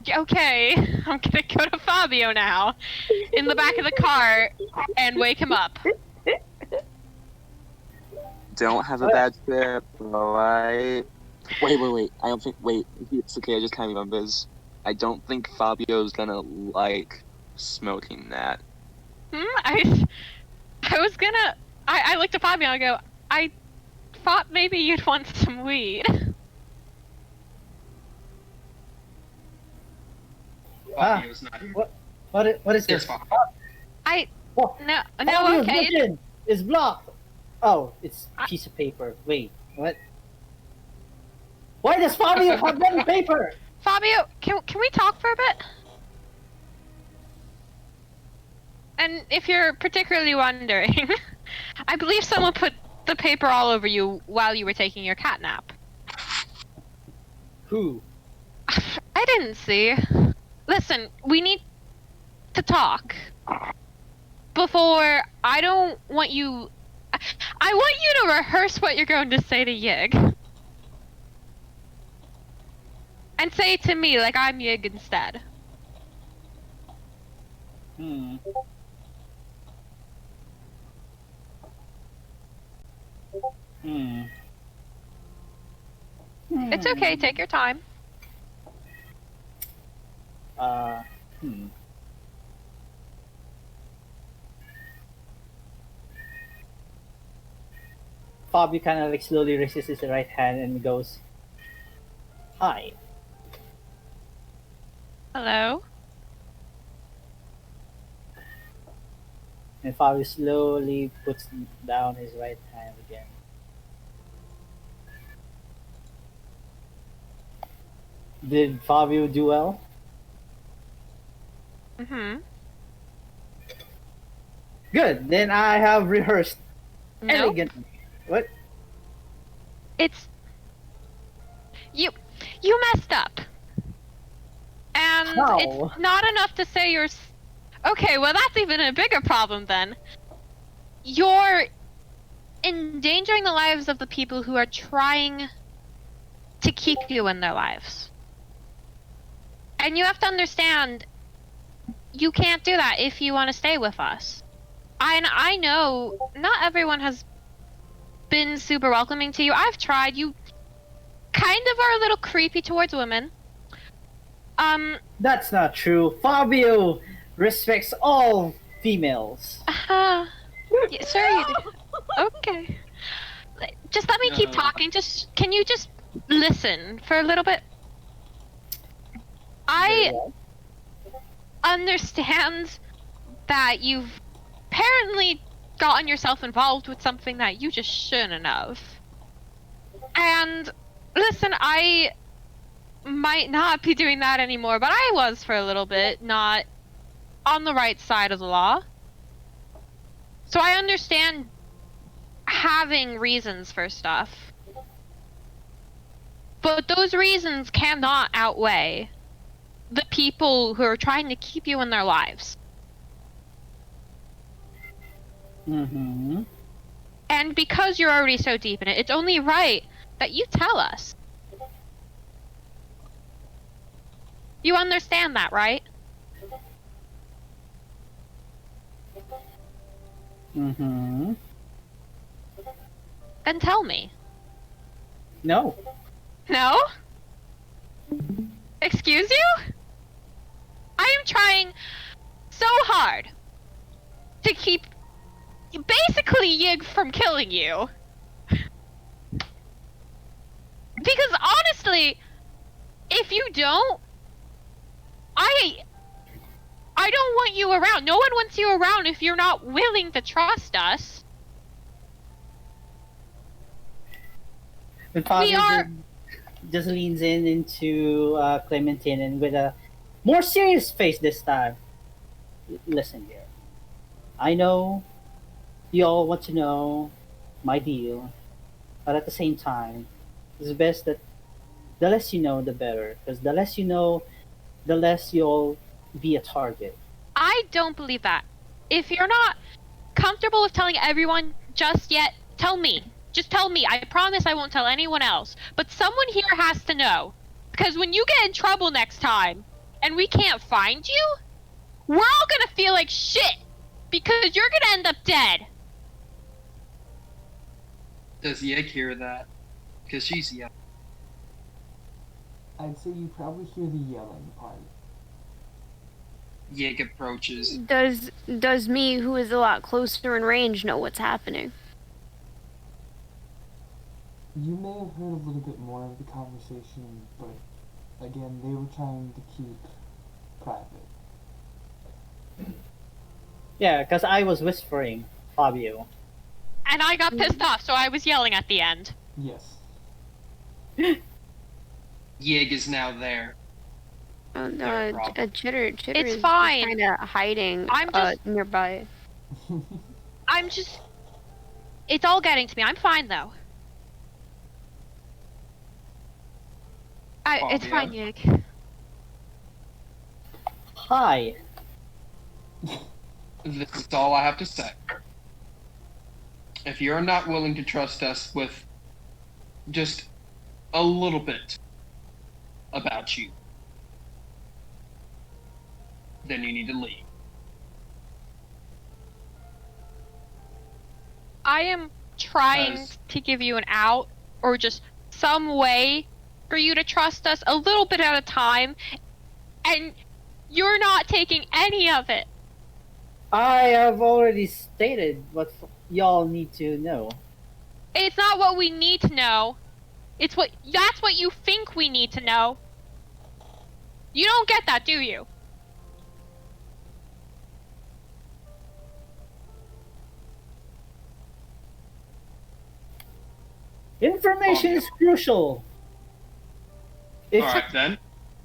Okay, I'm gonna go to Fabio now, in the back of the car, and wake him up. Don't have a bad trip, alright? Wait. I don't think. Wait, it's okay. I just can't remember this. I don't think Fabio's gonna like smoking that. I was gonna. I looked at Fabio and I go, I thought maybe you'd want some weed. Fabio's not here. What is There's this? Fabio. What? No, Fabio's okay. vision is blocked. Oh, it's a piece of paper. Wait, what? Why does Fabio have one paper? Fabio, can we talk for a bit? And if you're particularly wondering, I believe someone put the paper all over you while you were taking your cat nap. Who? I didn't see. Listen, we need to talk. Before, I don't want you... I want you to rehearse what you're going to say to Yig. And say it to me like I'm Yig instead. Hmm. Hmm. It's okay, take your time. Uh, hmm. Bobby kind of like slowly raises his right hand and goes, "Hi." Hello? And Fabio slowly puts down his right hand again. Did Fabio do well? Mm-hmm. Good. Then I have rehearsed No, elegantly. What? it's... You messed up. And How? it's not enough to say you're... Okay, well that's even a bigger problem then. You're endangering the lives of the people who are trying to keep you in their lives. And you have to understand, you can't do that if you want to stay with us. I know not everyone has been super welcoming to you. I've tried. You kind of are a little creepy towards women. That's not true. Fabio respects all females. Yeah, sure you do. Okay. Just let me keep talking. Can you just listen for a little bit? I Very well. understand that you've apparently gotten yourself involved with something that you just shouldn't have. And listen, I might not be doing that anymore, but I was for a little bit, not on the right side of the law. So I understand having reasons for stuff. But those reasons cannot outweigh the people who are trying to keep you in their lives. Mm-hmm. And because you're already so deep in it, it's only right that you tell us. You understand that, right? Mm-hmm. Then tell me. No. No? Excuse you? I am trying so hard to keep basically Yig from killing you. Because honestly, if you don't, I don't want you around. No one wants you around if you're not willing to trust us. And Fabio We are... just leans in into Clementine and with a more serious face this time. Listen here. I know you all want to know my deal, but at the same time, it's best that the less you know, the better. Because the less you know, the less you'll be a target. I don't believe that. If you're not comfortable with telling everyone just yet, tell me. Just tell me. I promise I won't tell anyone else. But someone here has to know. Because when you get in trouble next time, and we can't find you, we're all gonna feel like shit. Because you're gonna end up dead. Does Yeg hear that? Because she's yelling. I'd say you probably hear the yelling part. Yeg approaches. Does me, who is a lot closer in range, know what's happening? You may have heard a little bit more of the conversation, but again, they were trying to keep private. Yeah, because I was whispering, Fabio. And I got pissed off, so I was yelling at the end. Yes. Yeg is now there. Chitter It's is fine. kind of hiding I'm just- nearby. It's all getting to me. I'm fine, though. It's Fabio? fine, Yig. Hi. This is all I have to say. If you're not willing to trust us with just a little bit, about you, then you need to leave. I am trying Because- to give you an out, or just some way for you to trust us a little bit at a time, and you're not taking any of it. I have already stated what y'all need to know. It's not what we need to know. That's what you think we need to know. You don't get that, do you? Information is crucial. If, All right then,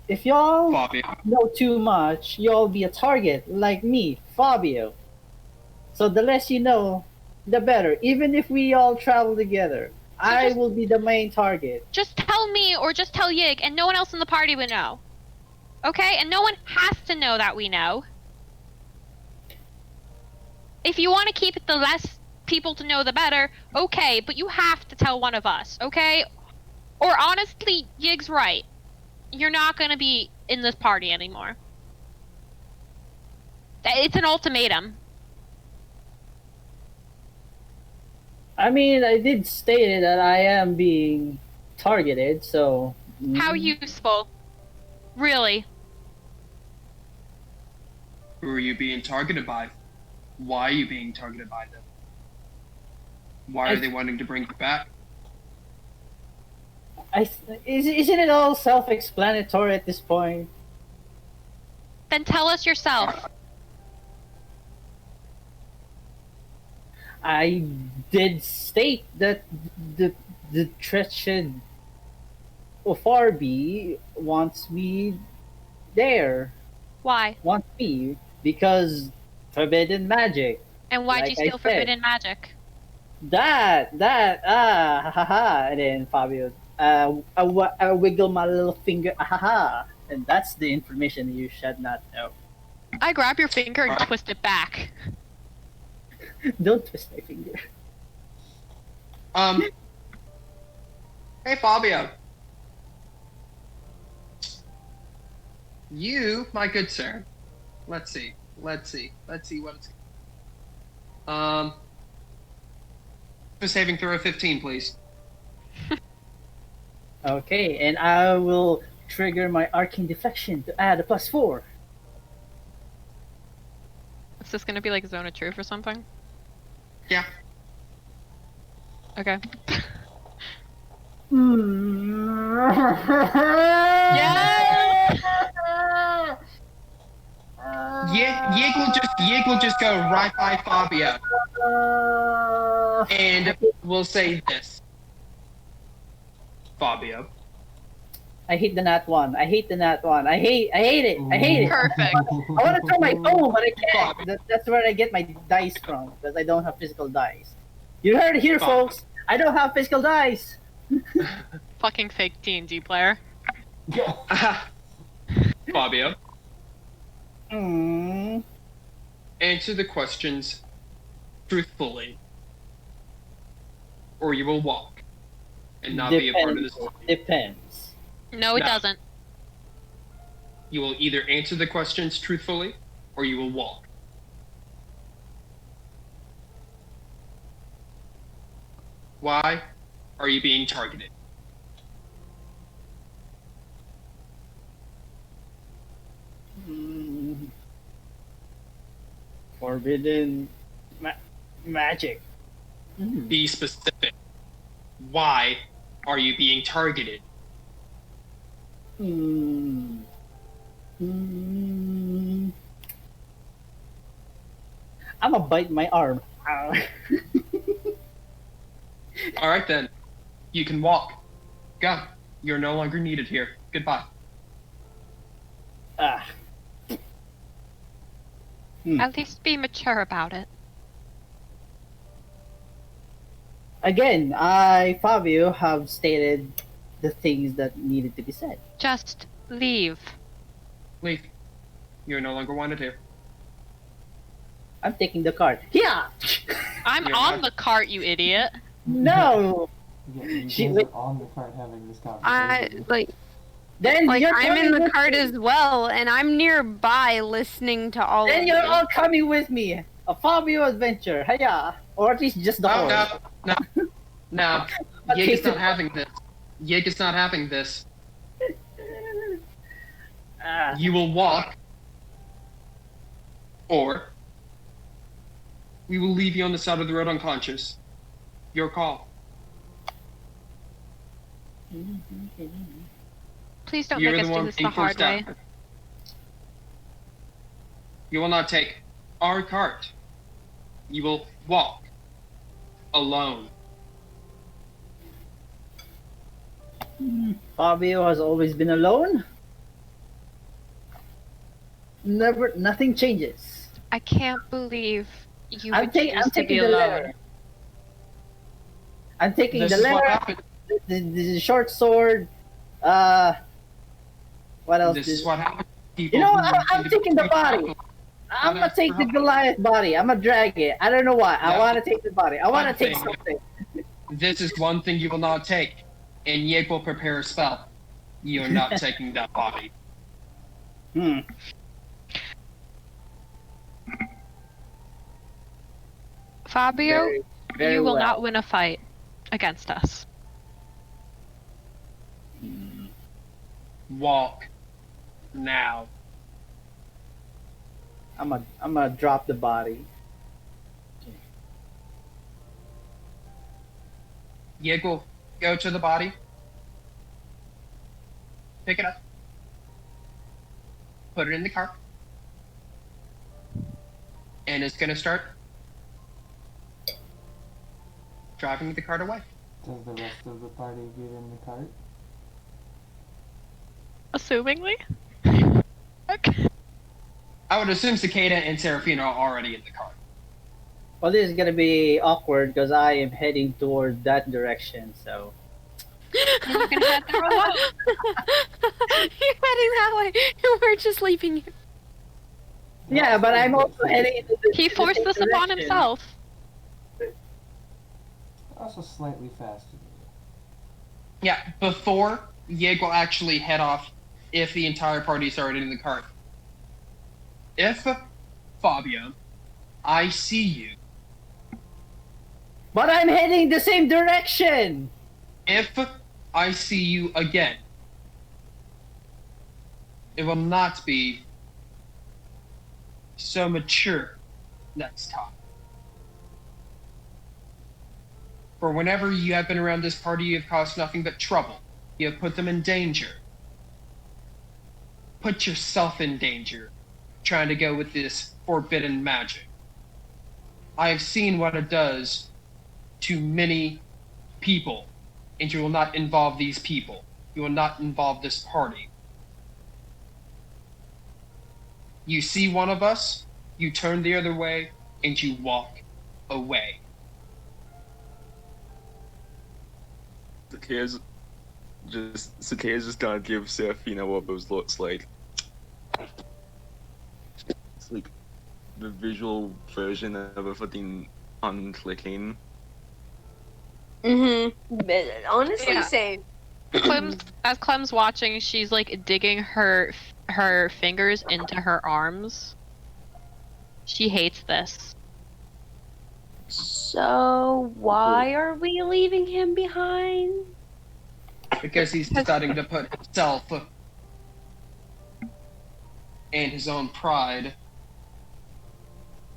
if y'all Fabio. know too much, you'll be a target, like me, Fabio. So the less you know, the better. Even if we all travel together, I will be the main target. Just tell me or just tell Yig, and no one else in the party would know. Okay? And no one has to know that we know. If you want to keep it the less people to know, the better, okay, but you have to tell one of us, okay? Or honestly, Yig's right. You're not going to be in this party anymore. It's an ultimatum. I mean, I did state that I am being targeted, so... How useful. Really. Who are you being targeted by? Why are you being targeted by them? Why are they wanting to bring you back? Isn't it all self-explanatory at this point? Then tell us yourself. I did state that the treacherous Farby wants me there. Why? Wants me because forbidden magic. And why'd you Like I steal said. forbidden magic? And then Fabio, I wiggle my little finger, and that's the information you should not know. I grab your finger and twist it back. Don't twist my finger. Hey Fabio. You, my good sir. Let's see what it's. A saving throw of 15, please. Okay, and I will trigger my arcane deflection to add a +4. Is this gonna be like Zone of Truth or something? Yeah. Okay. Yig will just go right by Fabio, and we'll say this. Fabio. I hate the nat one. I hate the nat one. I hate it. I hate it. Perfect. I want to throw my phone, but I can't. That's where I get my dice from, because I don't have physical dice. You heard it here, folks. I don't have physical dice. Fucking fake D&D player. Fabio. Mm. Answer the questions truthfully, or you will walk and not be a part of this. Depends. No, it No. doesn't. You will either answer the questions truthfully, or you will walk. Why are you being targeted? Mm. Forbidden magic. Mm. Be specific. Why are you being targeted? Mm. Mm. I'm gonna bite my arm. Ow. All right then, you can walk. Go. You're no longer needed here. Goodbye. Ah. At least be mature about it. Again, I, Fabio, have stated the things that needed to be said. Just leave. Leave. You're no longer wanted here. I'm taking the card. Yeah. I'm You're on not- the cart, you idiot. No. Yeah, you She- guys are on the cart having this conversation. Then Like, you're I'm in coming the with cart me. as well, and I'm nearby listening to all Then of you're you. all coming with me. A Fabio adventure. Hiya. Or at least just the Oh horse. no. But Yig is take not it- having this. Yig is not having this. Ah, You will walk, or we will leave you on the side of the road unconscious. Your call. Please don't You're make the us do one this paying the for hard way. stuff. You will not take our cart. You will walk alone. Fabio has always been alone. Nothing changes. I can't believe you I'm would choose I'm to be taking the alone. letter. I'm taking This the is what letter, happened. the short sword. What else? This is what happened. People You know, who I'm seem to be taking the too body. practical. I'm gonna take the Goliath body. I'm gonna drag it. I don't know why. I Yeah. want to take the body. I want to One take thing. something. This is one thing you will not take, and Yig will prepare a spell. You are not taking that body. Fabio, Very you will well. not win a fight against us. Walk now. I'm gonna drop the body. Yig will go to the body. Pick it up. Put it in the cart. And it's going to start driving the cart away. Does the rest of the party get in the cart? Assumingly. Okay. I would assume Cicada and Serafina are already in the cart. Well, this is gonna be awkward because I am heading toward that direction. So And you can head there alone. You're heading that way, and we're just leaving you. yeah, but I'm also heading into the. He forced the this same upon direction. himself. Also slightly faster than you. Yeah, before Yig will actually head off if the entire party is already in the cart. If, Fabio, I see you. But I'm heading the same direction. If I see you again, it will not be so mature next time. For whenever you have been around this party, you have caused nothing but trouble. You have put them in danger. Put yourself in danger, trying to go with this forbidden magic. I have seen what it does to many people, and you will not involve these people. You will not involve this party. You see one of us, you turn the other way, and you walk away. Cicada's just gonna give Serafina one of those looks like it's like the visual version of everything unclicking. Honestly, Yeah. same. As Clem's watching, she's like digging her fingers into her arms. She hates this. So why are we leaving him behind? Because he's deciding to put himself and his own pride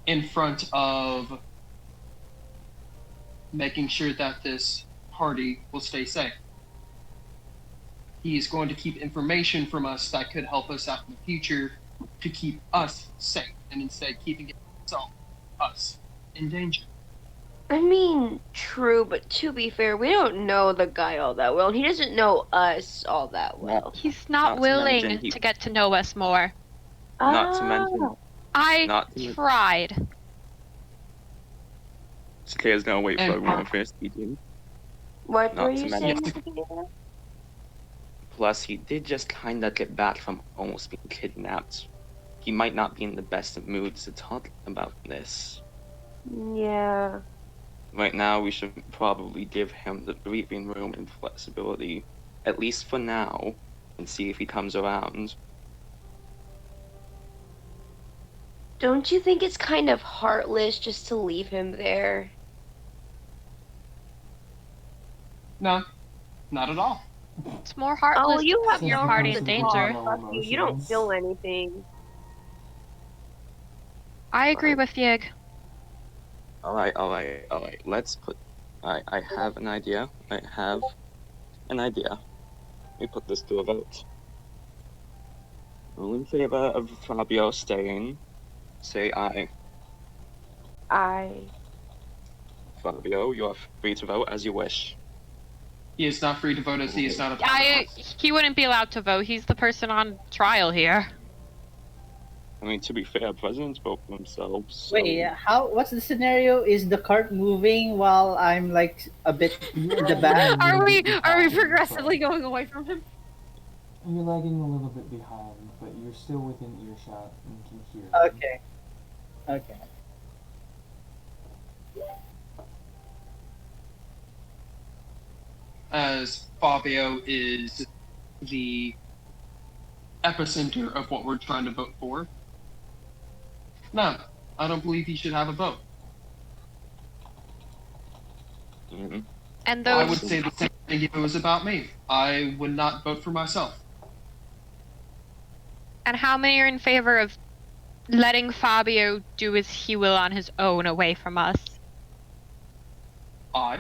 in front of making sure that this party will stay safe. He is going to keep information from us that could help us out in the future to keep us safe, and instead keeping himself, us, in danger. I mean, true, but to be fair, we don't know the guy all that well, and he doesn't know us all that well. He's Not not to willing mention he- to get to know us more. Not to mention, Oh. I Not to- tried. Cicada's gonna wait for And- everyone to finish speaking. What Not were to you mention- saying? Plus, he did just kinda get back from almost being kidnapped. He might not be in the best of moods to talk about this. Yeah. Right now, we should probably give him the breathing room and flexibility, at least for now. and see if he comes around. Don't you think it's kind of heartless just to leave him there? No, not at all. It's more heartless you to have put your no party in reason to danger. talk. Fuck you. You don't feel anything. I agree with Yig. Alright. Let's put... I have an idea. Let me put this to a vote. All in favor of Fabio staying, say aye. Aye. Fabio, you are free to vote as you wish. He is not free to vote as he is not a part of us. He wouldn't be allowed to vote. He's the person on trial here. I mean, to be fair, presidents vote for themselves. So... Wait, what's the scenario? Is the cart moving while I'm like a bit in the back? Are we progressively going away from him? You're lagging a little bit behind, but you're still within earshot and can hear him. Okay. As Fabio is the epicenter of what we're trying to vote for. No, I don't believe he should have a vote. Mm-hmm. And I those would say the same thing if it was about me. I would not vote for myself. And how many are in favor of letting Fabio do as he will on his own away from us? I.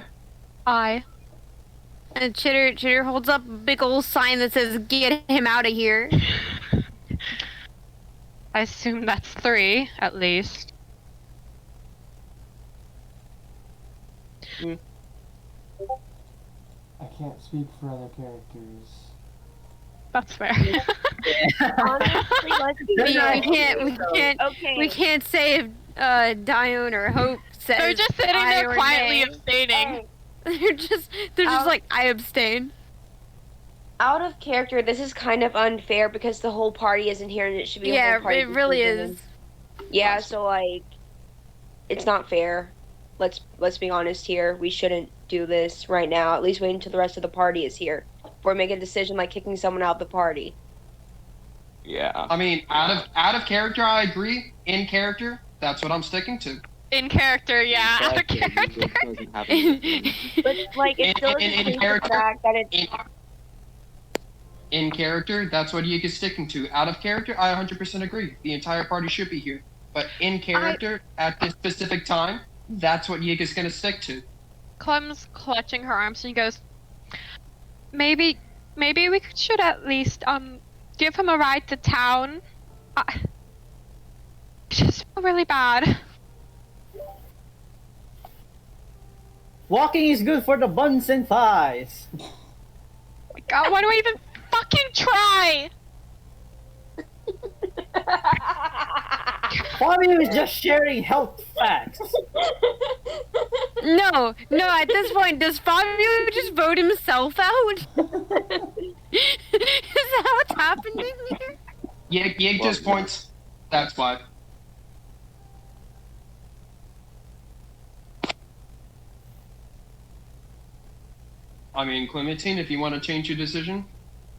And Chitter holds up a big old sign that says, "Get him out of here." I assume that's 3, at least. I can't speak for other characters. That's fair. Honestly, let's be We can't say if Dione or Hope says. They're just sitting aye there or quietly nay. Hey, abstaining. They're just like, I abstain. out of character, this is kind of unfair because the whole party isn't here and it should be a Yeah, whole party it really decision. is. Yeah, so like, it's not fair. Let's be honest here. We shouldn't do this right now. At least wait until the rest of the party is here before making a decision like kicking someone out of the party. Yeah. I mean, out of character, I agree. In character, that's what I'm sticking to. In character, yeah. Out of character. But like, it still doesn't in change the character- fact that it's In character, that's what Yig is sticking to. Out of character, I 100% agree. The entire party should be here. But in character, at this specific time, that's what Yig is going to stick to. Clem's clutching her arms and he goes, maybe we should at least give him a ride to town. I just feel really bad. Walking is good for the buns and thighs. God, why do I even fucking try? Fabio is just sharing health facts. No, at this point, does Fabio just vote himself out? Is that what's happening here? Yig just points. That's why. I mean, Clementine, if you want to change your decision,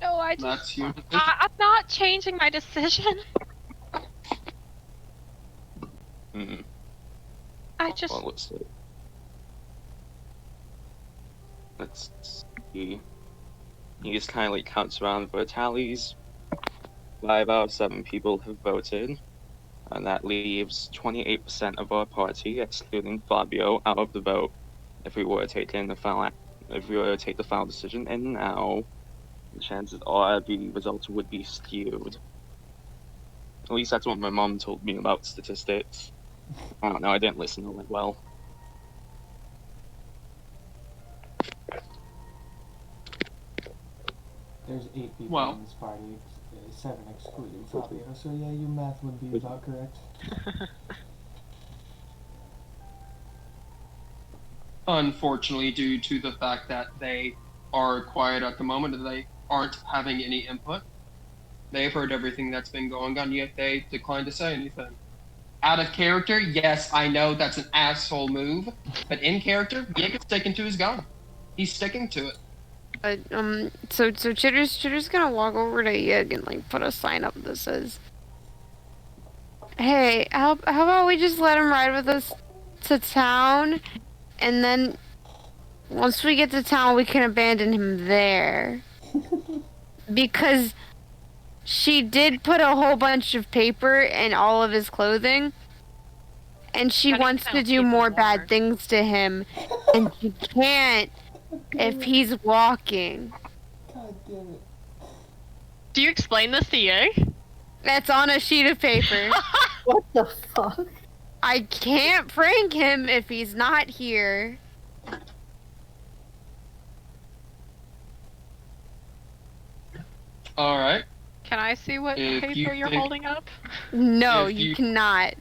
No, I just... that's your decision. I'm not changing my decision. Mm-hmm. I just... Well, let's see. Let's see. He just kind of like counts around for tallies. 5 out of 7 people have voted, and that leaves 28% of our party, excluding Fabio, out of the vote. If we were to take the final decision, and now the chances are the results would be skewed. At least that's what my mom told me about statistics. I don't know. I didn't listen to it well. There's 8 people Well. in this party, 7 excluding Fabio, so yeah, your math would be about correct. Unfortunately, due to the fact that they are quiet at the moment and they aren't having any input, they've heard everything that's been going on, yet they declined to say anything. Out of character, yes, I know that's an asshole move, but in character, Yig is sticking to his gun. He's sticking to it. So Chitter's gonna walk over to Yig and like put a sign up that says, "Hey, how about we just let him ride with us to town, and then once we get to town, we can abandon him there." Because she did put a whole bunch of paper in all of his clothing, and she Gotta wants to keep do him more warmer. bad things to him, and she can't if he's walking. God damn it. Do you explain this to you? That's on a sheet of paper. What the fuck? I can't prank him if he's not here. All right. Can I see what If paper you you're think- holding up? No, If you you- cannot.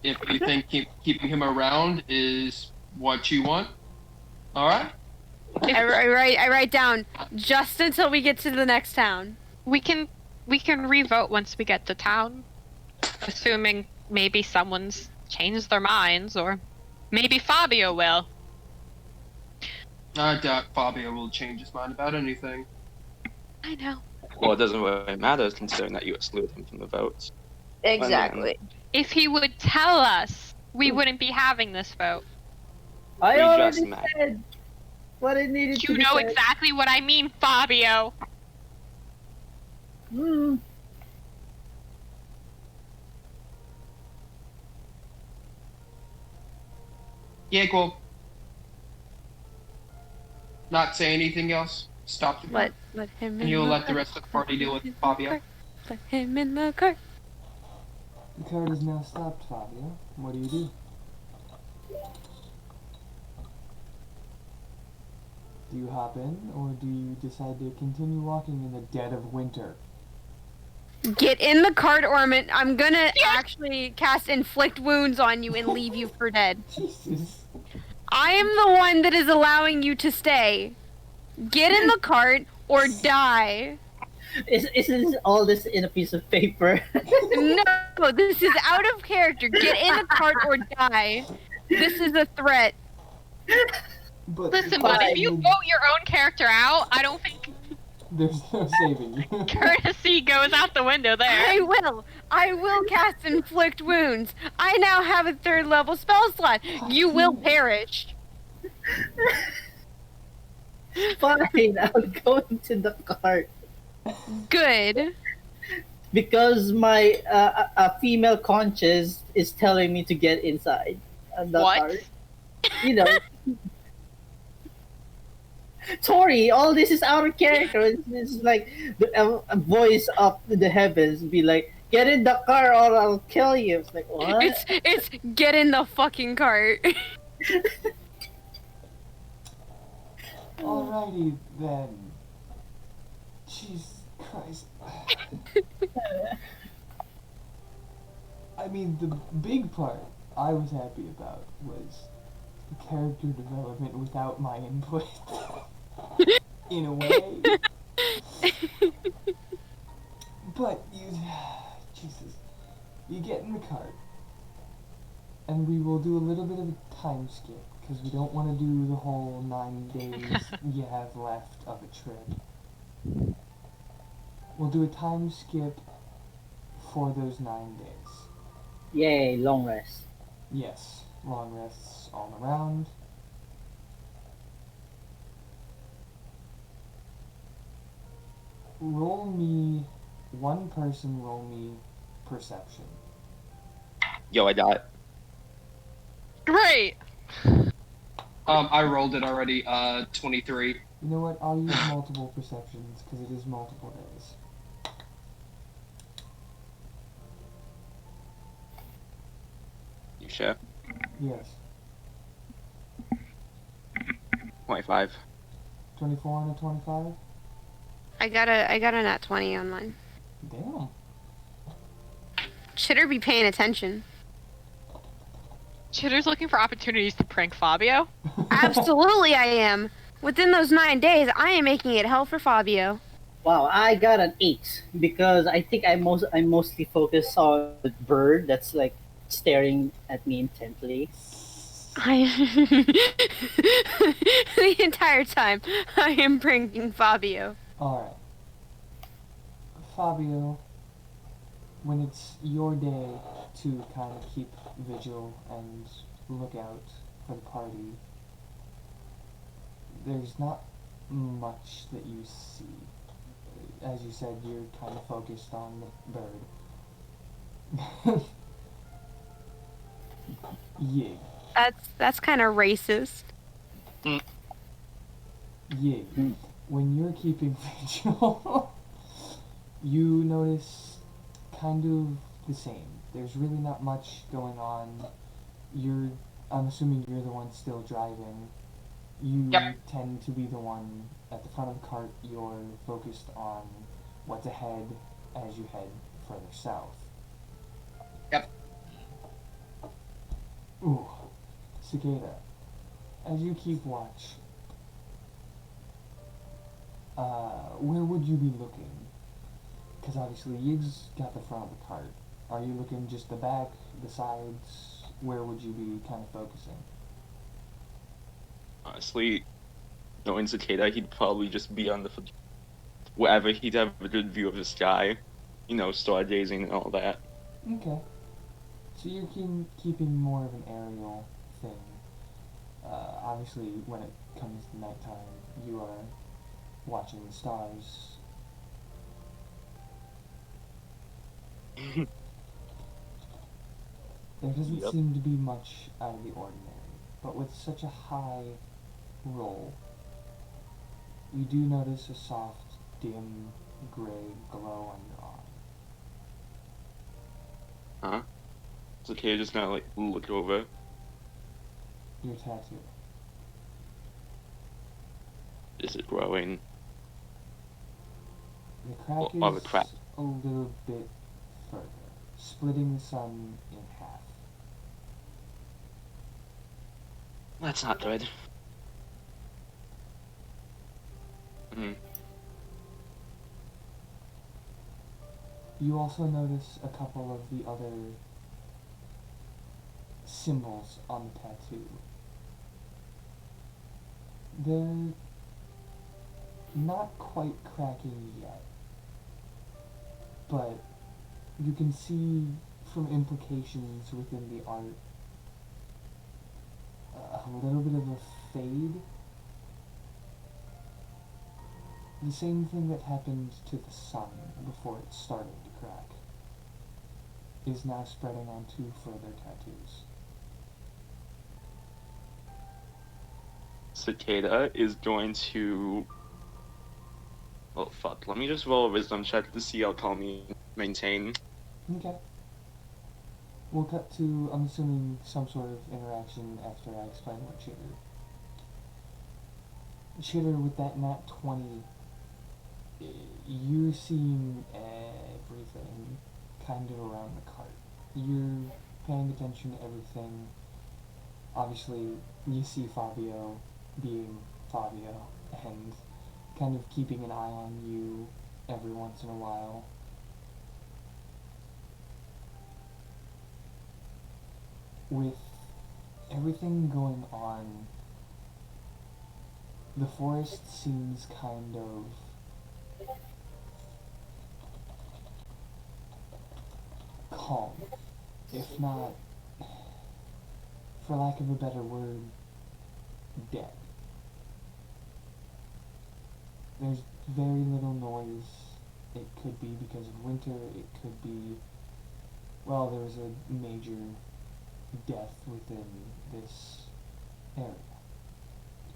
If you think keeping him around is what you want, all right. I write down just until we get to the next town. We can revote once we get to town, assuming maybe someone's changed their minds, or maybe Fabio will. I doubt Fabio will change his mind about anything. I know. Well, it doesn't really matter considering that you excluded him from the vote. Exactly. If he would tell us, we wouldn't be having this vote. I We already just met. said what I needed to You be know said. exactly what I mean, Fabio. Hmm. Yeah, cool. Not say anything else. Stop the car. Let him in. And you'll the let the cart. rest of the party deal with Fabio. Let him in the car. The cart is now stopped, Fabio. What do you do? Do you hop in, or do you decide to continue walking in the dead of winter? Get in the cart, or I'm gonna actually cast inflict wounds on you and leave you for dead. Jesus. I am the one that is allowing you to stay. Get in the cart or die. Isn't all this in a piece of paper? No, this is out of character. Get in the cart or die. This is a threat. But Listen, but if you vote your own character out, I don't think there's no saving you. courtesy goes out the window there. I will cast inflict wounds. I now have a 3rd level spell slot. You will perish. Fine, I'll go into the cart. Good. Because my a female conscience is telling me to get inside the What? cart. You know. Tori, all this is out of character. It's like a voice up in the heavens be like, "Get in the car or I'll kill you." It's like, what? It's get in the fucking cart. Alrighty then. Jesus Christ. I mean, the big part I was happy about was the character development without my input. In a way. But Jesus, you get in the cart, and we will do a little bit of a time skip, because we don't want to do the whole 9 days you have left of a trip. We'll do a time skip for those 9 days. Yay, long rest. Yes, long rests all around. One person roll me perception. Yo, I got Great. I rolled it already. 23. You know what, I'll use multiple perceptions, because it is multiple days. you sure? Yes. 25. 24 and a 25? I got a nat 20 on mine. Damn. Chitter be paying attention. Chitter's looking for opportunities to prank Fabio. Absolutely I am. Within those 9 days, I am making it hell for Fabio. Wow, I got an 8 because I think I mostly focus on the bird that's like staring at me intently. The entire time, I am pranking Fabio. Alright. Fabio, when it's your day to kind of keep vigil and look out for the party, there's not much that you see. As you said, you're kind of focused on the bird. Yig. That's kind of racist. Yig. When you're keeping vigil, you notice kind of the same. There's really not much going on. I'm assuming you're the one still driving. You tend to be the one at the front of the cart. You're focused on what's ahead as you head further south. Yep. Ooh, Cicada. As you keep watch, where would you be looking? Because obviously Yig's got the front of the cart. Are you looking just the back, the sides? Where would you be kind of focusing? Honestly, knowing Cicada, he'd probably just be on the wherever he'd have a good view of the sky, stargazing and all that. Okay. So you're keeping more of an aerial thing. Obviously, when it comes to nighttime, you are watching the stars. There doesn't seem to be much out of the ordinary, but with such a high roll, you do notice a soft, dim, gray glow on your arm. Huh? Cicada just now look over. Your tattoo. Is it growing? The crack Or the is crack? a little bit further, splitting the sun in half. That's not good. You also notice a couple of the other symbols on the tattoo. They're not quite cracking yet, but you can see from implications within the art a little bit of a fade. The same thing that happened to the sun before it started to crack is now spreading onto further tattoos. Cicada is going to... Well, fuck. Let me just roll a wisdom check to see how calm you maintain. Okay. We'll cut to, I'm assuming, some sort of interaction after I explain what Chitter. Chitter, with that nat 20, you're seeing everything kind of around the cart. You're paying attention to everything. Obviously, you see Fabio being Fabio and kind of keeping an eye on you every once in a while. With everything going on, the forest seems kind of calm, if not, for lack of a better word, dead. There's very little noise. It could be because of winter, it could be, well, there was a major death within this area.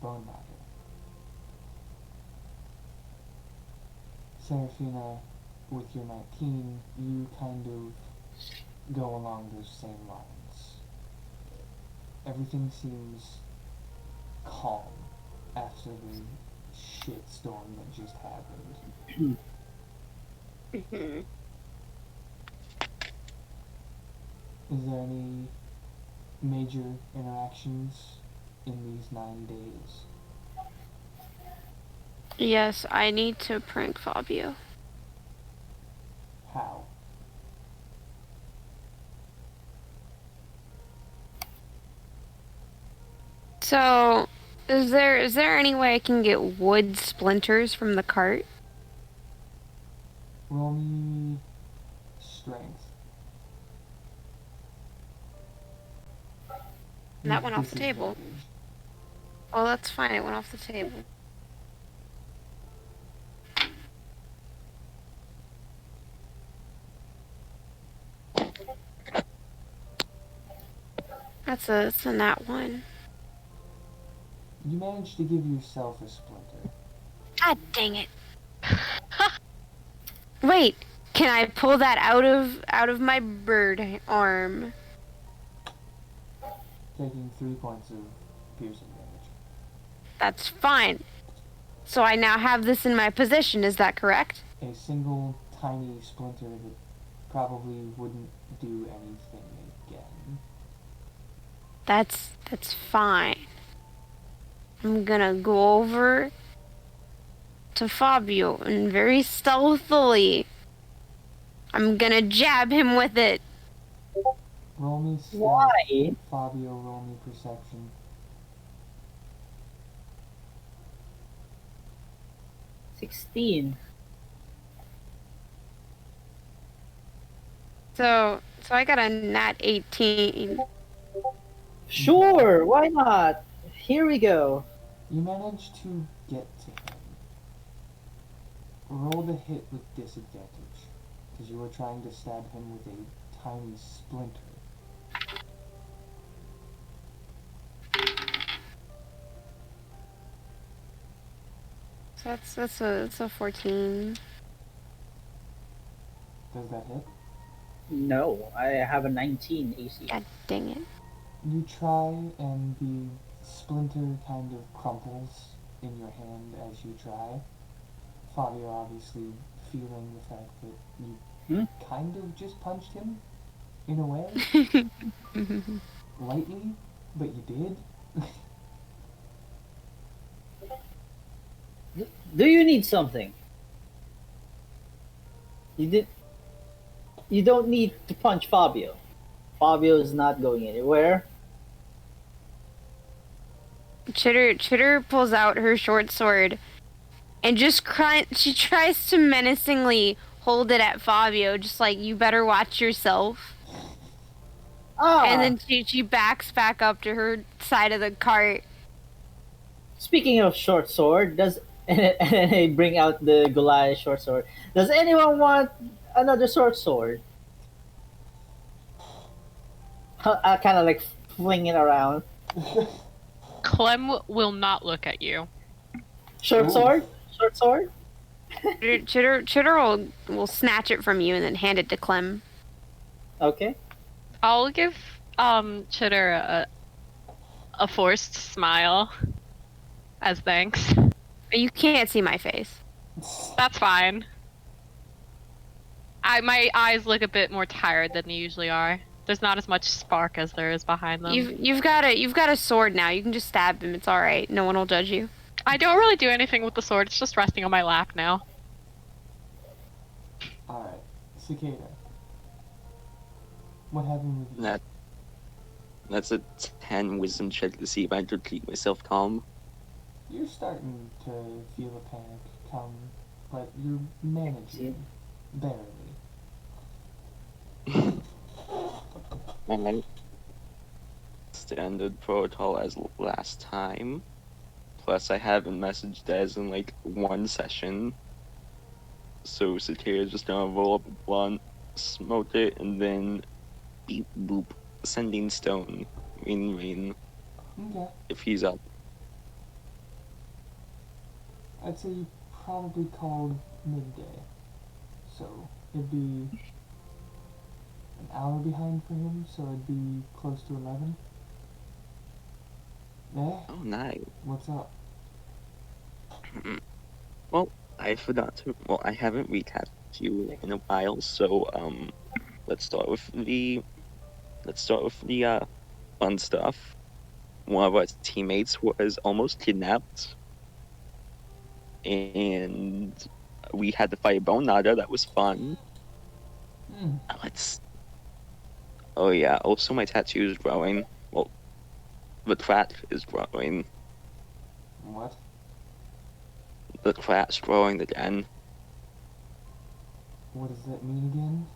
Bone Matter. Seraphina, with your 19, you kind of go along those same lines. Everything seems calm after the shitstorm that just happened. Is there any major interactions in these 9 days? Yes, I need to prank Fabio. How? So, is there any way I can get wood splinters from the cart? Roll me strength. And that With went off the table. disadvantage. Oh, that's fine. It went off the table. That's a nat one. You managed to give yourself a splinter. God dang it! Wait, can I pull that out of my bird arm? Taking 3 points of piercing damage. That's fine. So I now have this in my possession. Is that correct? A single tiny splinter that probably wouldn't do anything again. That's fine. I'm gonna go over to Fabio and very stealthily, I'm gonna jab him with it. Roll me stealth. Why? Fabio, roll me perception. 16. So I got a nat 18. Sure, why not? Here we go. You managed to get to him. Roll the hit with disadvantage, because you were trying to stab him with a tiny splinter. So that's a 14. Does that hit? No, I have a 19 AC. God dang it. You try, and the splinter kind of crumples in your hand as you try. Fabio obviously feeling the fact that you kind of just punched him, in a way. Lightly, but you did. Do you need something? You don't need to punch Fabio. Fabio is not going anywhere. Chitter pulls out her short sword and just she tries to menacingly hold it at Fabio, just like, you better watch yourself. And then she backs back up to her side of the cart. Speaking of short sword, and I bring out the Goliath short sword. Does anyone want another short sword? I kind of like fling it around. Clem will not look at you. Short sword? Short sword? Chitter will snatch it from you and then hand it to Clem. Okay. I'll give Chitter a forced smile as thanks. You can't see my face. That's fine. My eyes look a bit more tired than they usually are. There's not as much spark as there is behind them. You've got a sword now. You can just stab him. It's all right. No one will judge you. I don't really do anything with the sword. It's just resting on my lap now. Alright, Cicada. What happened with you? That's a 10 wisdom check to see if I could keep myself calm. You're starting to feel a panic come, but you're managing. Barely. And standard protocol as last time. Plus, I haven't messaged Des in like one session. So Cicada's just gonna roll up a blunt, smoke it, and then beep boop, sending stone. Rain. Okay. If he's up. I'd say you probably called midday. So it'd be an hour behind for him, so it'd be close to 11. Yeah? Oh, nice. What's up? Well, I forgot to. Well, I haven't recapped you in a while, so let's start with the fun stuff. One of our teammates was almost kidnapped, and we had to fight a bone naga. That was fun. Oh yeah. Also, my tattoo is growing. Well, the crack is growing. What? The crack's growing again. What does that mean again?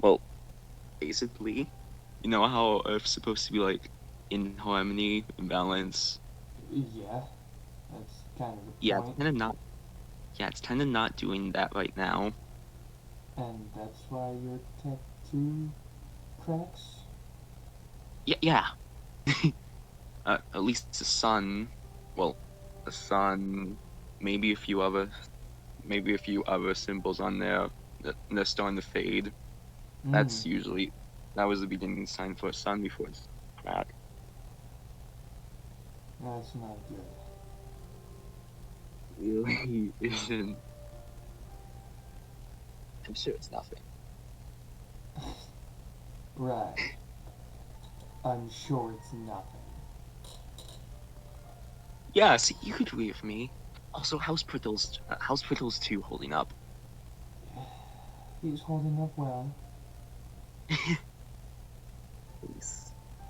Well, basically, you know how Earth's supposed to be like in harmony, in balance. Yeah, that's kind of the Yeah, point. it's kind of not. Yeah, it's kind of not doing that right now. And that's why your tattoo cracks? Yeah. At least the sun. Well, the sun. Maybe a few other symbols on there. They're starting to fade. That's usually that was the beginning sign for a sun before it's cracked. That's not good. Really isn't. I'm sure it's nothing. Right. I'm sure it's nothing. Yeah, see, you could agree with me. Also, how's Prittle's 2 holding up? He's holding up well.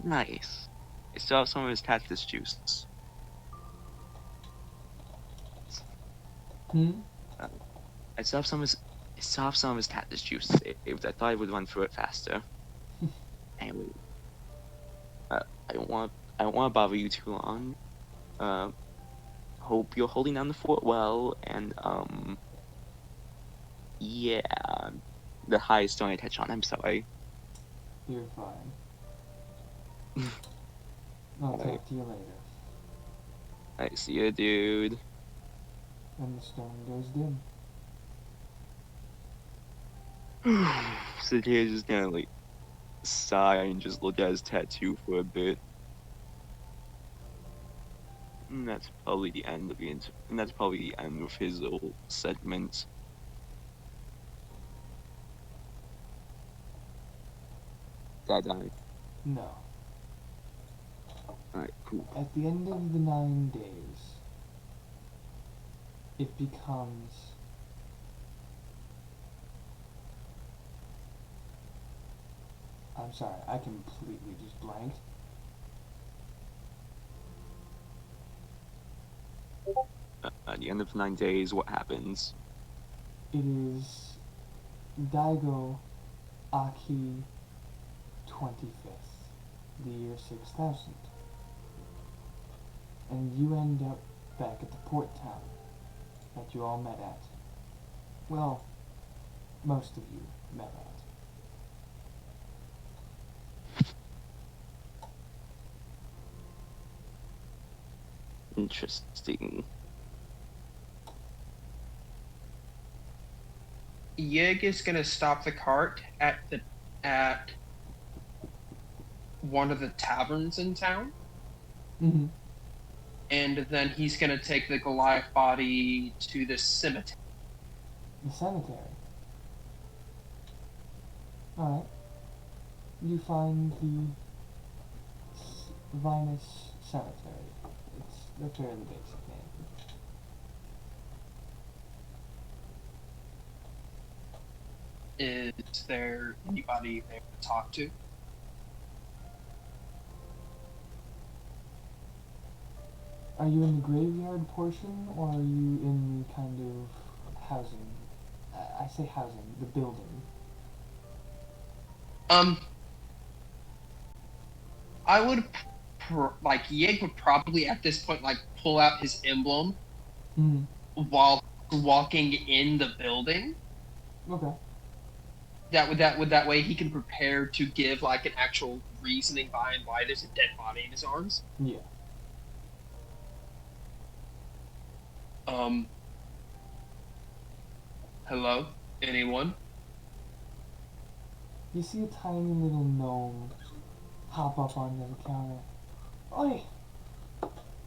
Nice. I still have some of his cactus juice. I still have some of his cactus juice saved. I thought I would run through it faster. Anyway, I don't want to bother you too long. Hope you're holding down the fort well, and yeah, the highest don't I touch on. I'm sorry. You're fine. I'll talk to you later. I see you, dude. And the stone goes dim. So he's just gonna like sigh and just look at his tattoo for a bit. And that's probably the end of his little segment. Did I? No. Alright, cool. At the end of the 9 days, it becomes I'm sorry, I completely just blanked. At the end of 9 days, what happens? It is Daigo Aki 25th, the year 6000. And you end up back at the port town that you all met at. Well, most of you met at. Interesting. Yig is gonna stop the cart at one of the taverns in town, Mm-hmm. and then he's gonna take the Goliath body to the cemetery. The cemetery. Alright. You find the Vinus Cemetery. It's a fairly basic name. Is there anybody there to talk to? Are you in the graveyard portion, or are you in the kind of housing? I say housing, the building. I would Yig would probably at this point like pull out his emblem while walking in the building. Okay. That way he can prepare to give like an actual reasoning behind why there's a dead body in his arms. Yeah. Hello? Anyone? You see a tiny little gnome hop up onto the counter. Oi!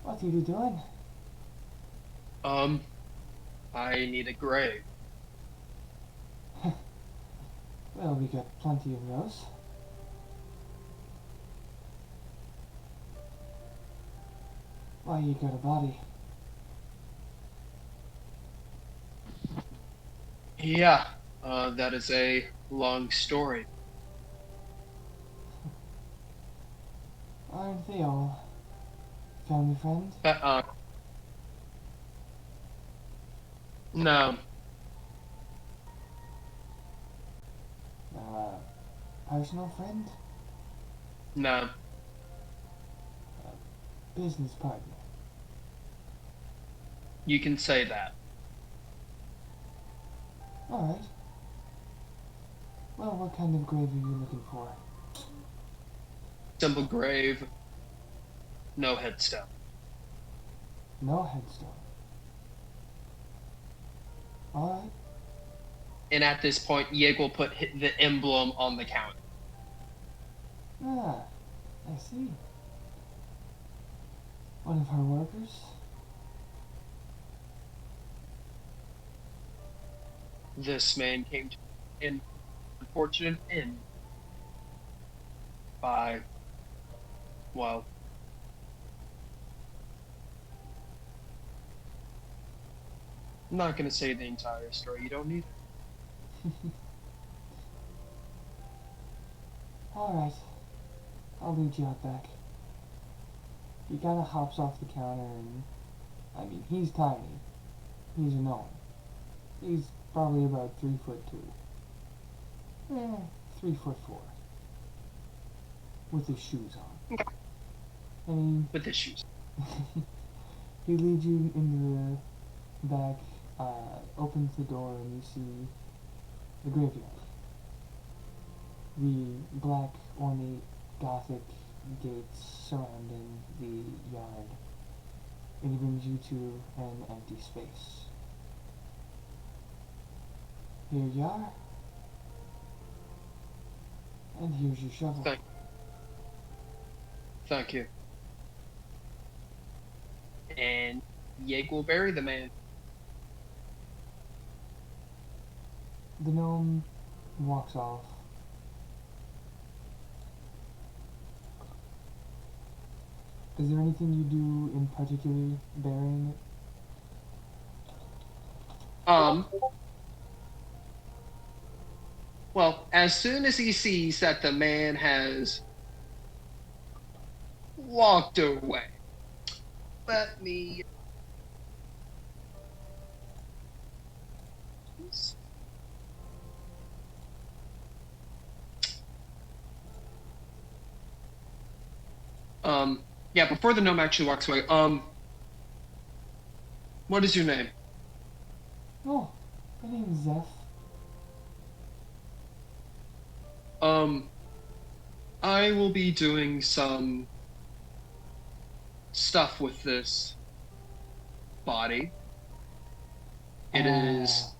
What are you doing? I need a grave. Well, we got plenty of those. Why, you got a body. Yeah, that is a long story. Aren't they all family friends? No. Personal friend? No. Business partner? You can say that. Alright. Well, what kind of grave are you looking for? Simple grave. No headstone. No headstone. Alright. And at this point, Yig will put the emblem on the counter. Ah, I see. One of her workers? This man came to an unfortunate end by, well, I'm not going to say the entire story. You don't need it. Alright. I'll lead you out back. He kinda hops off the counter and... I mean, he's tiny. He's a gnome. He's probably about 3'2". 3'4". With his shoes on. And With his shoes. he leads you into the back, opens the door, and you see the graveyard. The black, ornate, gothic gates surrounding the yard. And he brings you to an empty space. Here you are. And here's your shovel. Thank you. And Yig will bury the man. The gnome walks off. Is there anything you do in particular burying it? Well, as soon as he sees that the man has walked away, let me... Yeah, before the gnome actually walks away, what is your name? Oh, my name is Zeph. I will be doing some stuff with this body. It is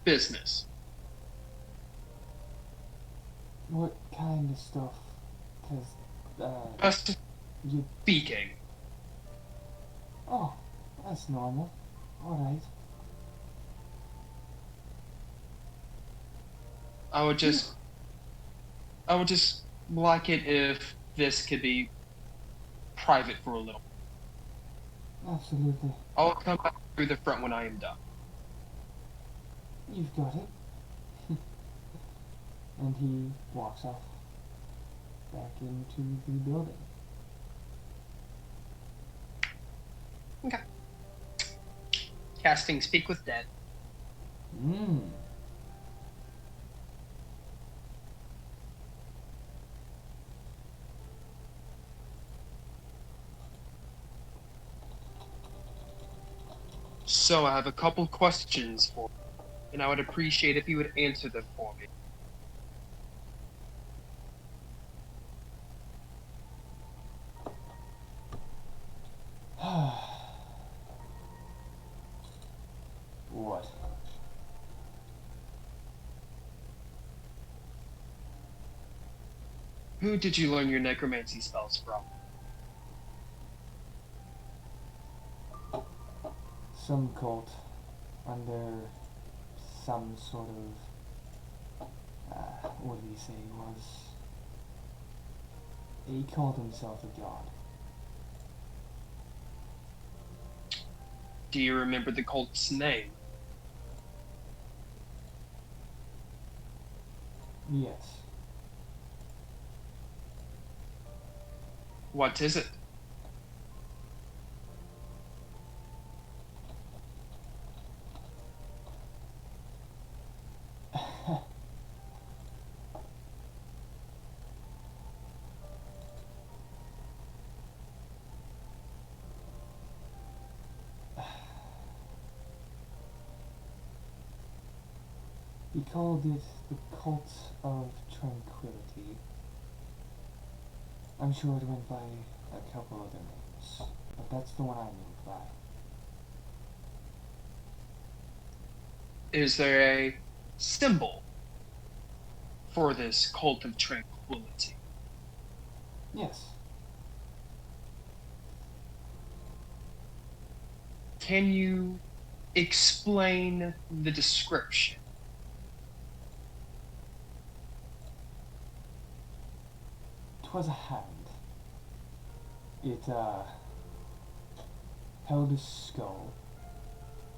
business. What kind of stuff? Cause, Just you... speaking. Oh, that's normal. Alright. I would just like it if this could be private for a little. Absolutely. I'll come back through the front when I am done. You've got it. And he walks off back into the building. Okay. Casting Speak with Dead. So I have a couple questions for you, and I would appreciate if you would answer them for me. What? Who did you learn your necromancy spells from? Some cult under some sort of, what did he say he was? He called himself a god. Do you remember the cult's name? Yes. What is it? He called it the Cult of Tranquility. I'm sure it went by a couple other names, but that's the one I knew it by. Is there a symbol for this cult of tranquility? Yes. Can you explain the description? Twas a hand. It, held a skull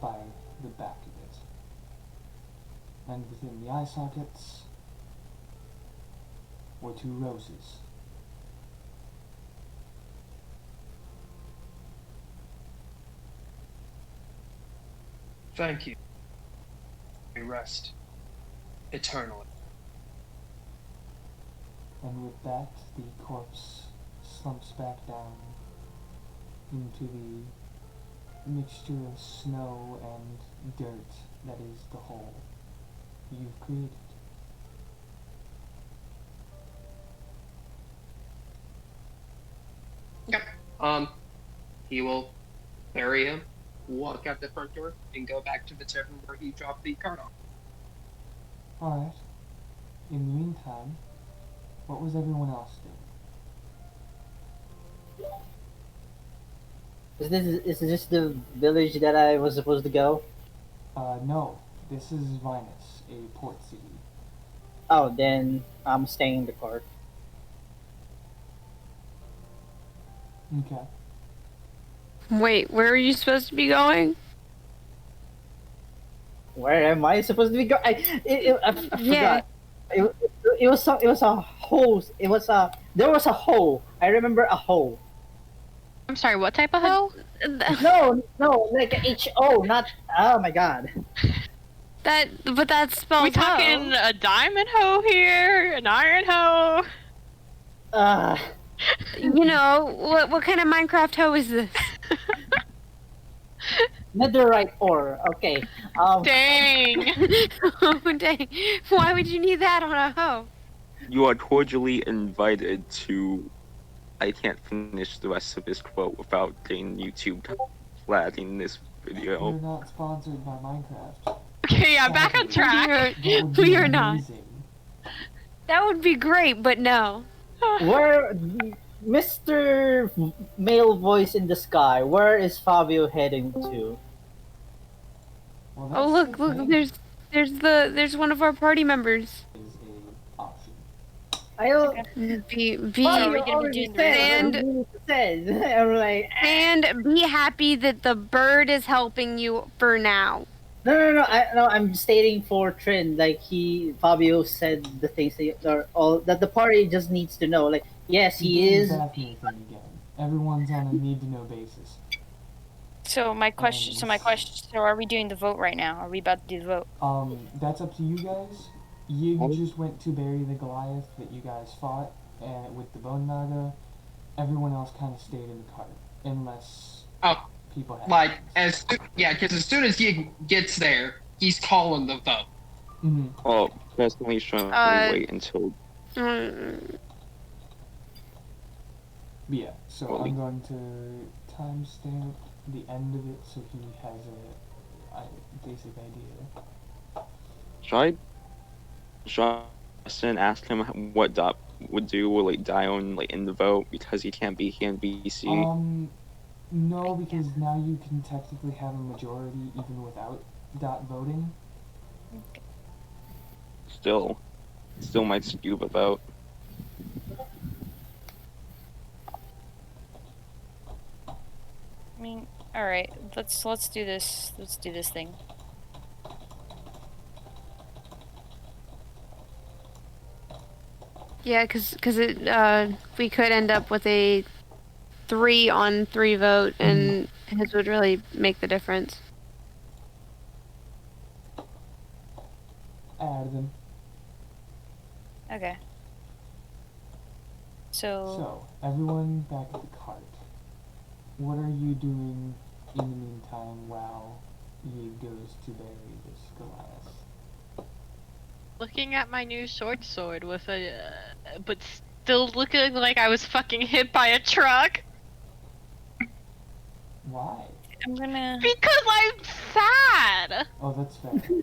by the back of it. And within the eye sockets were 2 roses. Thank you. May rest eternally. And with that, the corpse slumps back down into the mixture of snow and dirt that is the hole you've created. Okay. He will bury him, walk out the front door, and go back to the tavern where he dropped the card off. Alright. In the meantime, what was everyone else doing? Is this the village that I was supposed to go? No. This is Vinus, a port city. Oh, then I'm staying in the car. Okay. Wait, where are you supposed to be going? Where am I supposed to be going? I Yeah. forgot. It was a hole. There was a hole. I remember a hole. I'm sorry, what type of hoe? No, like a HO, not. Oh my god. But that's spelled We talking hoe. a diamond hoe here, an iron hoe. You know, what kind of Minecraft hoe is this? Netherite ore. Okay. Dang. Oh, dang. Why would you need that on a hoe? You are cordially invited to. I can't finish the rest of this quote without getting YouTube flagging this We're video. not sponsored by Minecraft. Okay, yeah, back on track. That would be We are not. amazing. That would be great, but no. Where, Mr. Male Voice in the Sky? Where is Fabio heading to? Well, Oh, that's look, the thing, there's one of our party members. is a option. I'll. Be Fabio we gonna be already doing the said. I'm like. and be happy that the bird is helping you for now. No. I'm stating for Trin. Like Fabio said the things that the party just needs to know. Like, yes, he You're doing is. the Daphne thing again. Everyone's on a need-to-know basis. So my question. So are we doing the vote right now? Are we about to do the vote? That's up to you guys. Yig just went to bury the Goliath that you guys fought with the Bone Naga. Everyone else kind of stayed in the cart, unless Oh, people had like plans. because as soon as he gets there, he's calling the vote. Mhm. Oh, personally, should wait until. Mm, But yeah, so Well, I'm going to timestamp the end of it so he has a basic idea. Should I ask him what Dot would do or like die on like in the vote because he can't be here in BC? No, because now you can technically have a majority even without Dot voting. Still might skew the vote. I mean, all right. Let's do this. Let's do this thing. yeah, because we could end up with a 3-on-3 vote, and his would really make the difference. I added them. Okay. So, everyone back at the cart. What are you doing in the meantime while he goes to bury this Goliath? Looking at my new sword with a, but still looking like I was fucking hit by a truck. Why? I'm gonna. Because I'm sad. Oh, that's fair.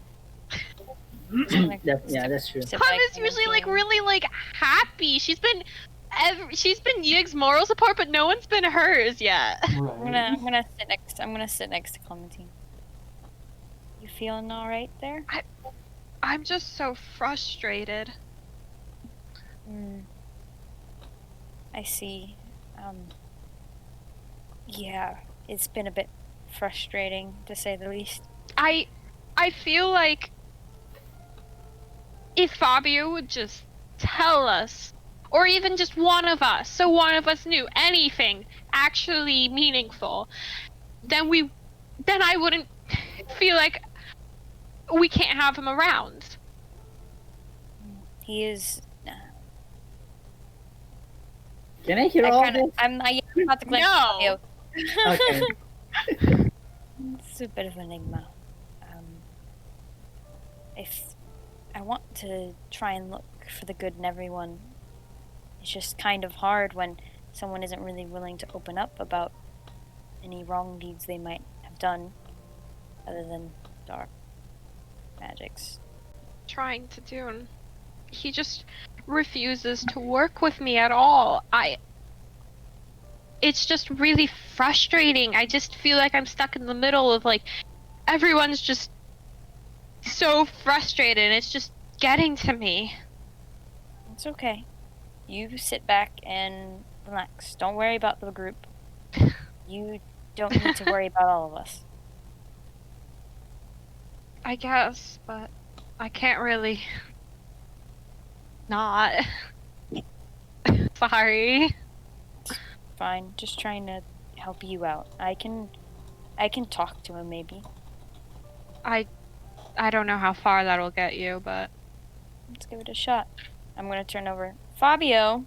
Yeah, that's true. Clem is usually like really like happy. She's been Yig's moral support, but no one's been hers yet. Right. I'm gonna sit next. I'm gonna sit next to Clementine. You feeling all right there? I'm just so frustrated. I see. Yeah, it's been a bit frustrating to say the least. I feel like if Fabio would just tell us, or even just one of us, so one of us knew anything actually meaningful, then I wouldn't feel like we can't have him around. He is. Can I hear all this? I'm not the No. Okay. It's a bit of an enigma. If I want to try and look for the good in everyone, it's just kind of hard when someone isn't really willing to open up about any wrong deeds they might have done, other than dark magics. Trying to do, and he just refuses to work with me at all. It's just really frustrating. I just feel like I'm stuck in the middle of like everyone's just so frustrated and it's just getting to me. It's okay. You sit back and relax. Don't worry about the group. You don't need to worry about all of us. I guess, but I can't really not. Sorry. Fine. Just trying to help you out. I can talk to him maybe. I don't know how far that'll get you, but Let's give it a shot. I'm gonna turn over. Fabio,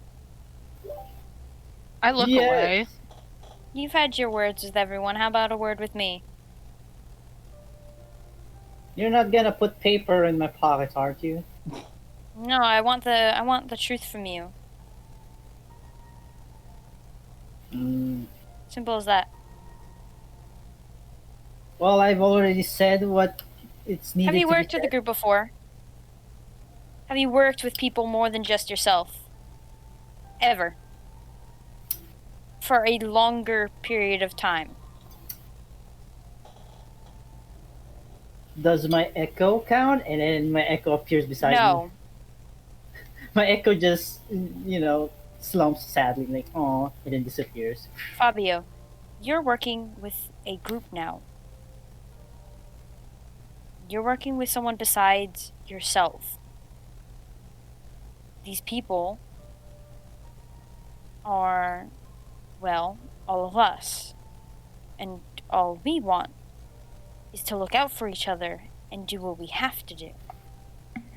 I look Yes. away. you've had your words with everyone. How about a word with me? You're not gonna put paper in my pocket, aren't you? No, I want the truth from you. Simple as that. Well, I've already said what it's needed Have you to be worked with a said. group before? Have you worked with people more than just yourself? Ever? For a longer period of time? Does my echo count? And then my echo appears beside me. No. My echo just, slumps sadly, like, "Aw," and then disappears. Fabio, you're working with a group now. You're working with someone besides yourself. These people are, well, all of us. And all we want is to look out for each other and do what we have to do.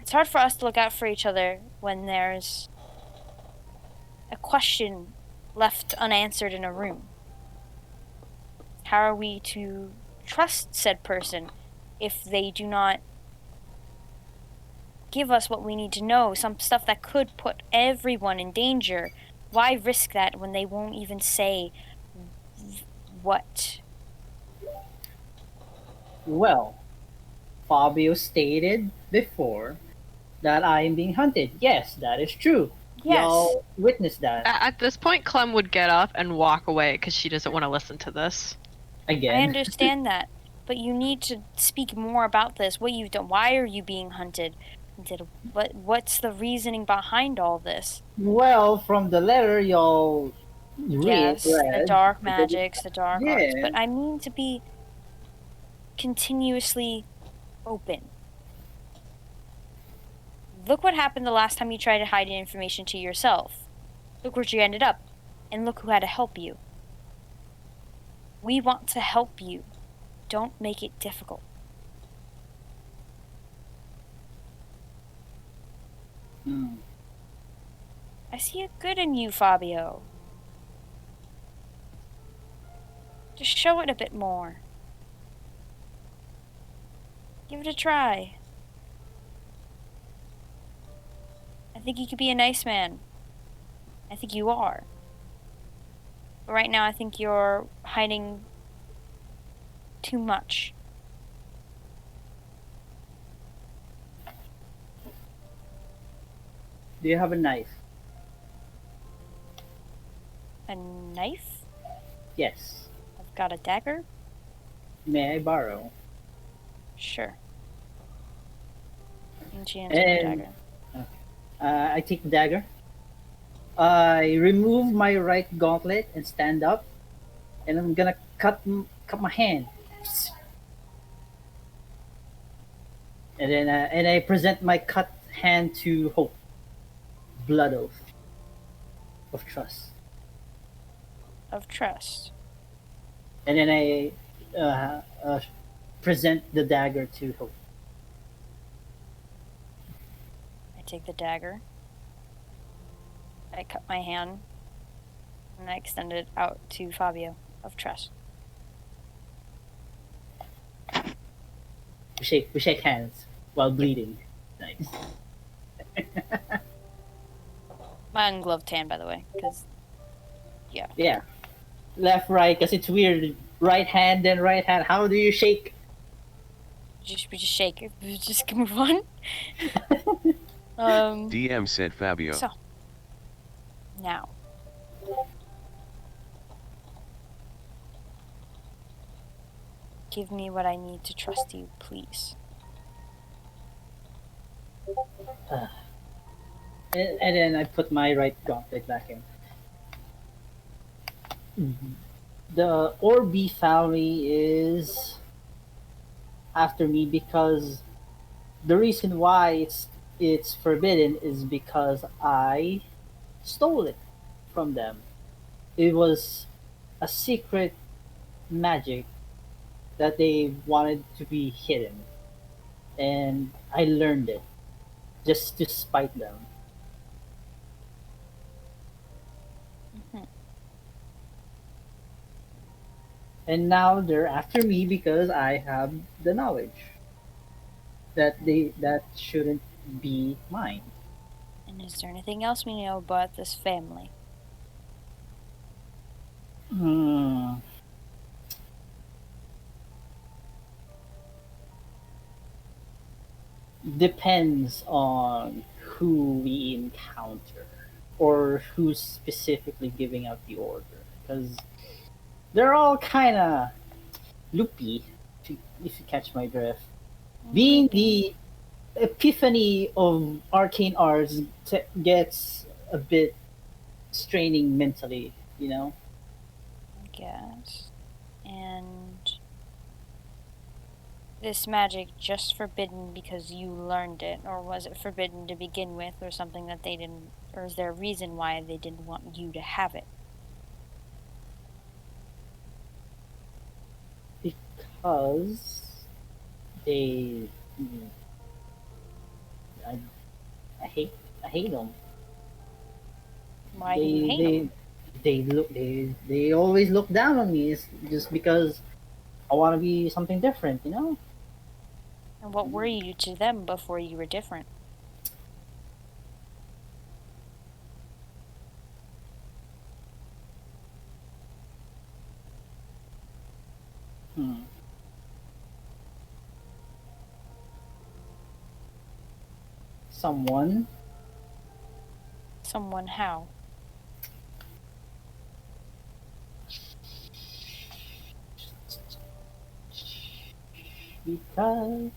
It's hard for us to look out for each other when there's a question left unanswered in a room. How are we to trust said person if they do not give us what we need to know, some stuff that could put everyone in danger? Why risk that when they won't even say what? Well, Fabio stated before that I am being hunted. Yes, that is true. Yes. Y'all witnessed that At this point, Clem would get up and walk away because she doesn't want to listen to this. again. I understand that, but you need to speak more about this. What you've done? Why are you being hunted? What's the reasoning behind all this? Well, from the letter y'all Yes, the read, dark magics, the dark arts, Yeah. but I mean to be continuously open. Look what happened the last time you tried to hide information to yourself. Look where you ended up, and look who had to help you. We want to help you. Don't make it difficult. Hmm. I see a good in you, Fabio. Just show it a bit more. Give it a try. I think you could be a nice man. I think you are. But right now, I think you're hiding too much. Do you have a knife? A knife? Yes. I've got a dagger? May I borrow? Sure. And she hands you the And dagger. I take the dagger. I remove my right gauntlet and stand up, and I'm gonna cut my hand. And I present my cut hand to Hope. Blood oath of trust. Of trust. And then I present the dagger to Hope. I take the dagger. I cut my hand. And I extend it out to Fabio. Of trust. We shake hands while bleeding. Nice. My ungloved hand, by the way, because Yeah. Left, right, because it's weird. Right hand, then right hand. How do you shake? we just shake it. We just move on. DM said Fabio. So now, give me what I need to trust you, please. And then I put my right gauntlet back in. The Orby family is after me because the reason why it's forbidden is because I stole it from them. It was a secret magic that they wanted to be hidden, and I learned it just to spite them. Mhm. And now they're after me because I have the knowledge that shouldn't be mine. And is there anything else we know about this family? Hmm. Depends on who we encounter or who's specifically giving out the order, because they're all kind of loopy, if you catch my drift. Being the epiphany of arcane arts gets a bit straining mentally, you know? I guess. And this magic just forbidden because you learned it, or was it forbidden to begin with, or something that they didn't, or is there a reason why they didn't want you to have it? Because they, I, I hate them. Why do you hate them? They always look down on me. It's just because I want to be something different, you know. And what were you to them before you were different? Hmm. Someone. Someone how? Because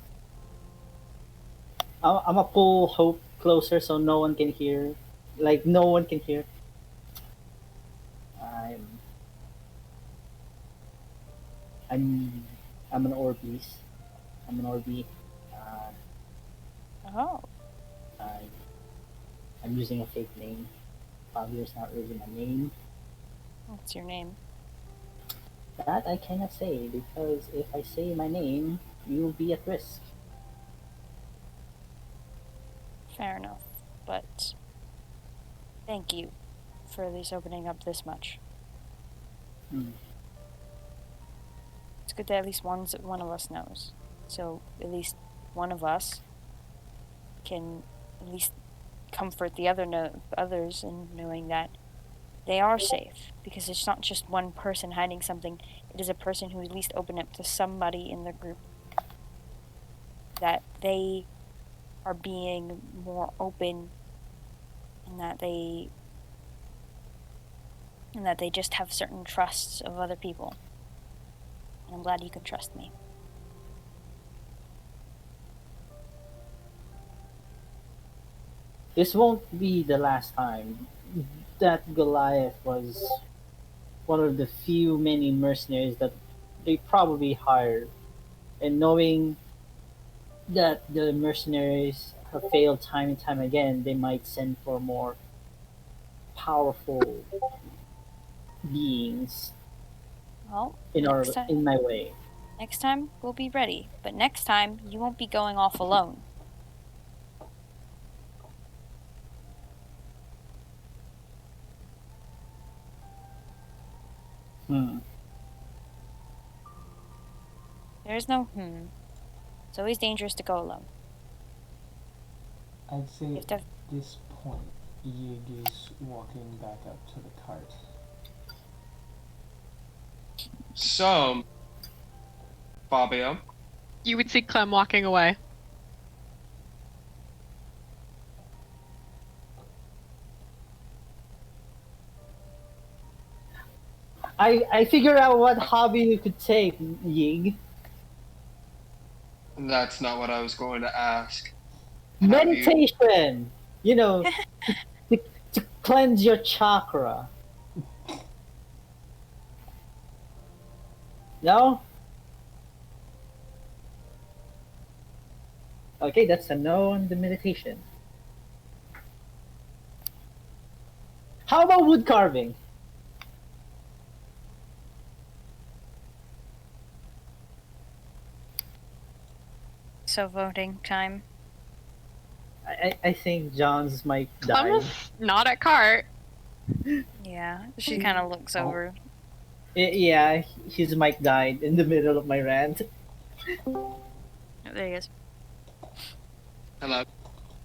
I'm gonna pull Hope closer so no one can hear. Like no one can hear. I'm I'm I'm an Orbeez. I'm an Orby. Oh, I I'm using a fake name. Fabio's not really my name. what's your name? That I cannot say because if I say my name, you'll be at risk. Fair enough. But thank you for at least opening up this much. Hmm. It's good that at least one of us knows. So at least one of us can at least comfort the others in knowing that they are safe. Because it's not just one person hiding something. It is a person who at least opened up to somebody in the group that they are being more open and that they just have certain trusts of other people. And I'm glad you can trust me. This won't be the last time. That Goliath was one of the few many mercenaries that they probably hired. And knowing that the mercenaries have failed time and time again, they might send for more powerful beings Well, in my way. next time we'll be ready. But next time you won't be going off alone. Hmm. There's no It's always dangerous to go alone. I'd say You have to at this point, Yig is walking back up to the cart. So, Fabio, You would see Clem walking away. I figure out what hobby you could take, Yig. that's not what I was going to ask. Meditation! You know, to, to cleanse your chakra. No? Okay, that's a no on the meditation. How about wood carving? So voting time. I think John's mic Clem died. was not at cart. Yeah, she kind of looks over. Yeah, his mic died in the middle of my rant. Oh, there he is. Hello.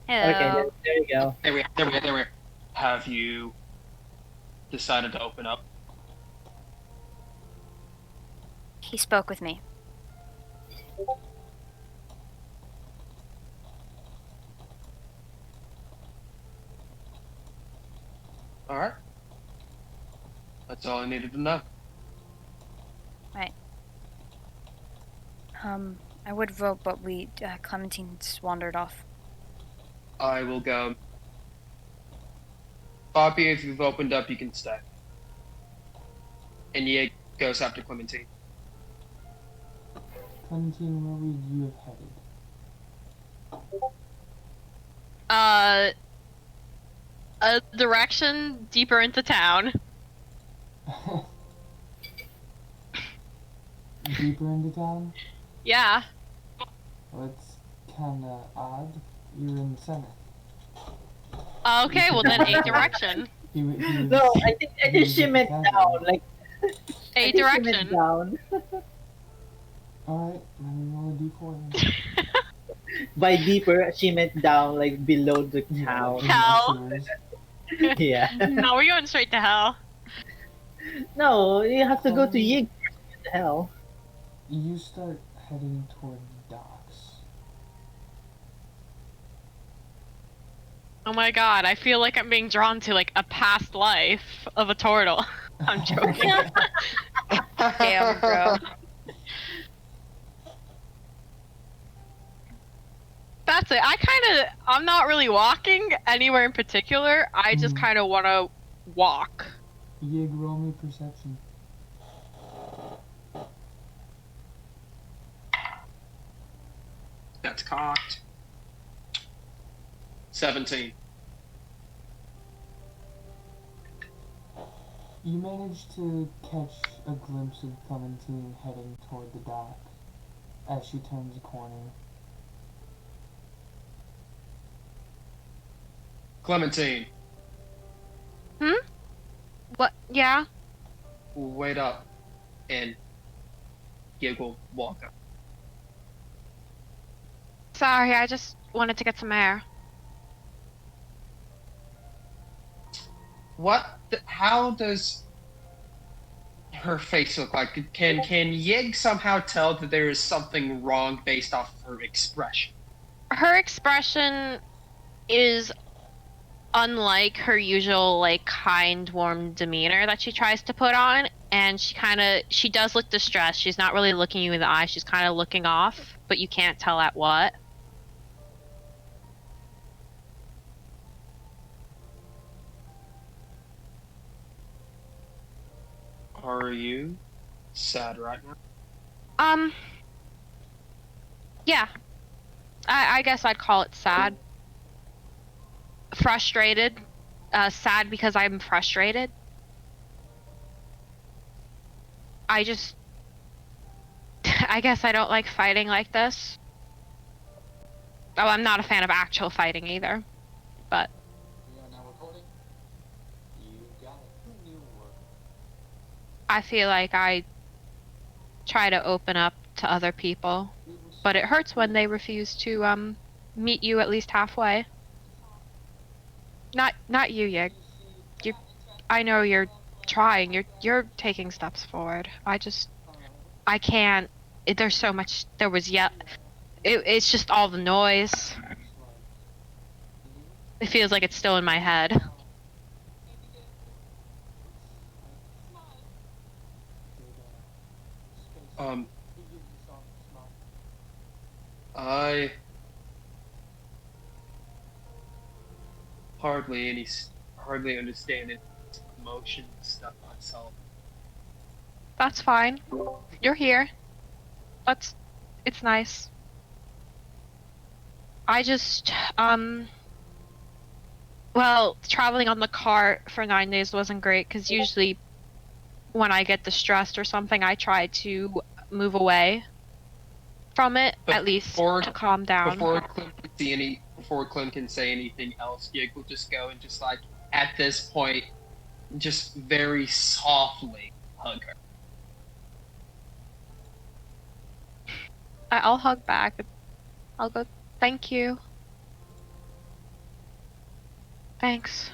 Hello. Okay, there you go. There we are. Have you decided to open up? He spoke with me. All right. That's all I needed to know. Right. I would vote, but Clementine's wandered off. I will go. Bobby, if you've opened up, you can stay. And Ye goes after Clementine. Clementine, where would you have headed? A direction deeper into town. Deeper into town? Yeah. Well, it's kinda odd. You're in the center. Okay, well then a direction. No, I think she meant down, like A I think she meant direction. down. Alright, let me roll a d4 then. By deeper, she meant down, like below the town. Hell. Yeah. No, we're going straight to hell. No, you have to go to Yig. What the hell? You start heading toward docks. Oh my god, I feel like I'm being drawn to like a past life of a turtle. I'm joking. Damn, bro. That's it. I'm not really walking anywhere in particular. I just kind of want to walk. Yig, roll me perception. That's cocked. 17. You manage to catch a glimpse of Clementine heading toward the dock as she turns a corner. Clementine, What? Yeah? wait up. And Gig will walk up. Sorry, I just wanted to get some air. How does her face look like? Can Yig somehow tell that there is something wrong based off of her expression? Her expression is unlike her usual like kind, warm demeanor that she tries to put on, and she does look distressed. She's not really looking you in the eye. She's kind of looking off, but you can't tell at what. Are you sad right now? Yeah. I guess I'd call it sad. Frustrated. Sad because I'm frustrated. I guess I don't like fighting like this. Oh, I'm not a fan of actual fighting either. But We are now recording. You got it. New work. I feel like I try to open up to other people, but it hurts when they refuse to meet you at least halfway. Not you, Yig. I know you're trying. You're taking steps forward. I can't. There's so much. There was it's just all the noise. It feels like it's still in my head. I hardly understand it emotion stuff myself. That's fine. You're here. It's nice. I just, well, traveling on the car for 9 days wasn't great, because usually when I get distressed or something, I try to move away from it, But at least before- to calm down. Before Clem can say anything else, Gig will just go and just like, at this point, just very softly hug her. I'll hug back. I'll go, thank you. Thanks.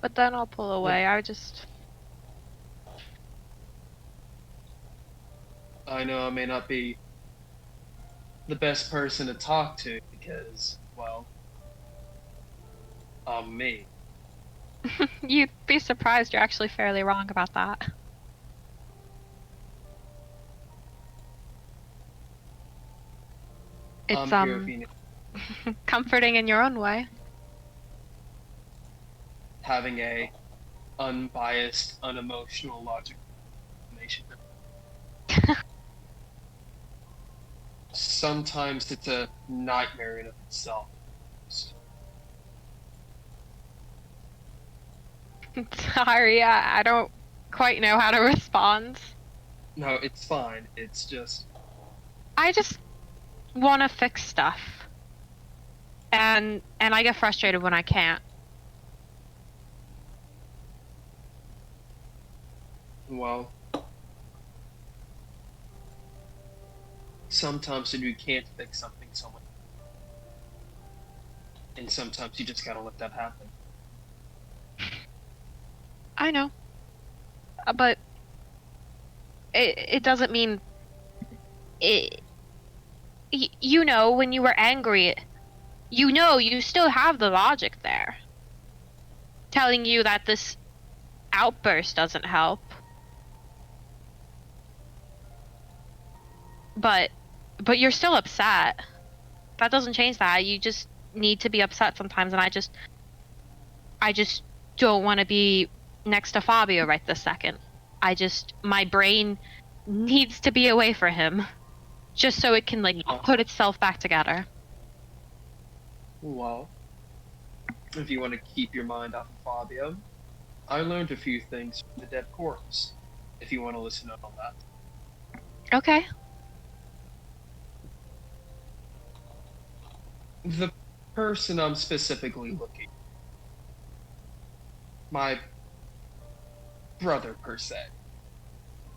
But then I'll pull away. I know I may not be the best person to talk to because, well, I'm me. You'd be surprised you're actually fairly wrong about that. It's I'm here if you need comforting in your own way. having a unbiased, unemotional, logical explanation. Sometimes it's a nightmare in of itself. Sorry, I don't quite know how to respond. No, it's fine. It's just I just want to fix stuff. And I get frustrated when I can't. well, sometimes when you can't fix something, someone, and sometimes you just gotta let that happen. I know. But it doesn't mean it. You know, when you were angry, you know you still have the logic there. Telling you that this outburst doesn't help. But you're still upset. That doesn't change that. You just need to be upset sometimes, and I just don't want to be next to Fabio right this second. My brain needs to be away from him, just so it can like put itself back together. Well, if you want to keep your mind off of Fabio, I learned a few things from the dead corpse, if you want to listen to all that. Okay. The person I'm specifically looking, my brother per se,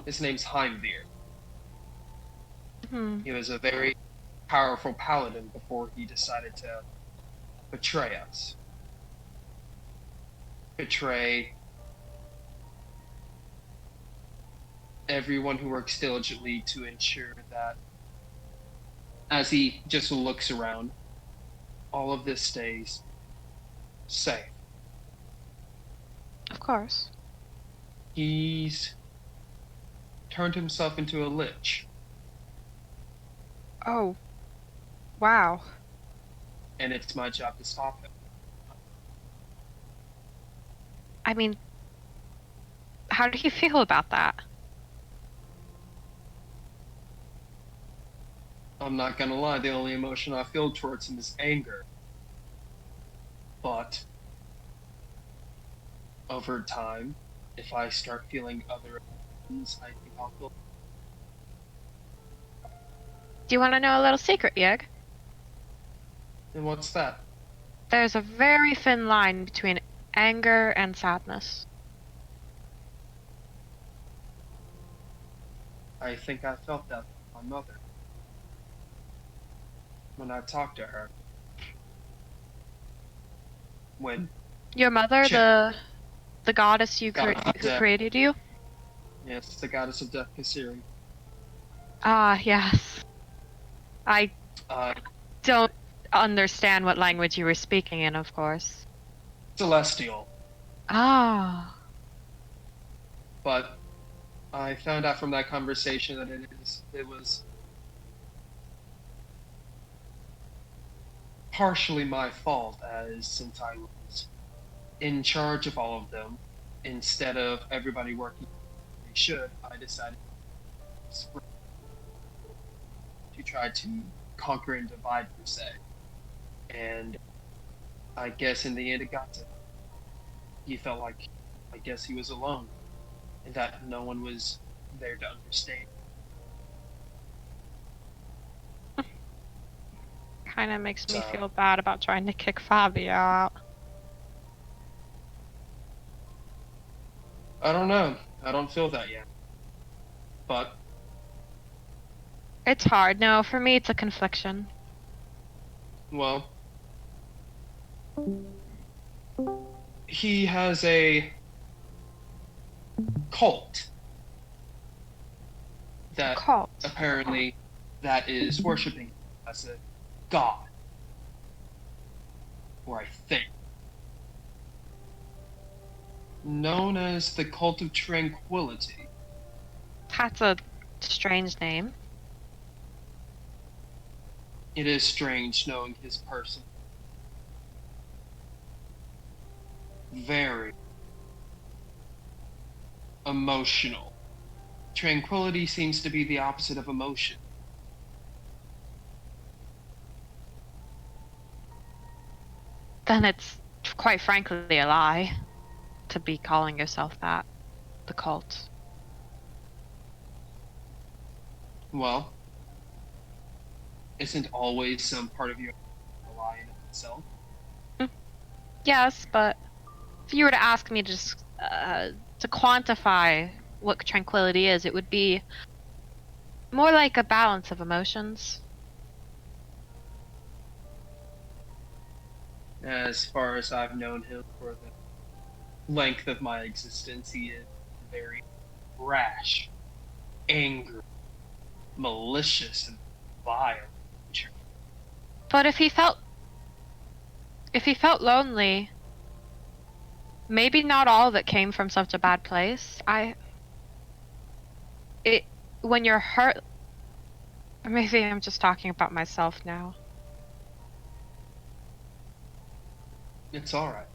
his name's Heimveer. Hmm. He was a very powerful paladin before he decided to betray us. Betray everyone who works diligently to ensure that, as he just looks around, all of this stays safe. Of course. He's turned himself into a lich, Oh. Wow. and it's my job to stop him. I mean, how do you feel about that? I'm not gonna lie, the only emotion I feel towards him is anger. But over time, if I start feeling other emotions, I think I'll feel. Do you want to know a little secret, Yeg? And what's that? There's a very thin line between anger and sadness. I think I felt that from my mother when I talked to her. When Your mother, Check. the goddess who Yeah. created you? Yes, the goddess of death, Kasiri. Ah, yes. I Uh, don't understand what language you were speaking in, of course. celestial. Ah. But I found out from that conversation that it was partially my fault, as since I was in charge of all of them, instead of everybody working as they should, I decided to try to conquer and divide per se. And I guess in the end it got to him. He felt like, I guess he was alone, and that no one was there to understand. Kind of makes me So- feel bad about trying to kick Fabio out. I don't know. I don't feel that yet. But It's hard. No, for me, it's a confliction. well, he has a cult that Cult. apparently that is worshiping him as a god, or I think, known as the Cult of Tranquility. That's a strange name. It is strange knowing his person. Very emotional. Tranquility seems to be the opposite of emotion. Then it's quite frankly a lie to be calling yourself that. The cult. Well, isn't always some part of you a lie in itself? Yes, but if you were to ask me just to quantify what tranquility is, it would be more like a balance of emotions. As far as I've known him for the length of my existence, he is very rash, angry, malicious, and vile. But if he felt lonely, maybe not all of it came from such a bad place. When you're hurt, or maybe I'm just talking about myself now. It's alright.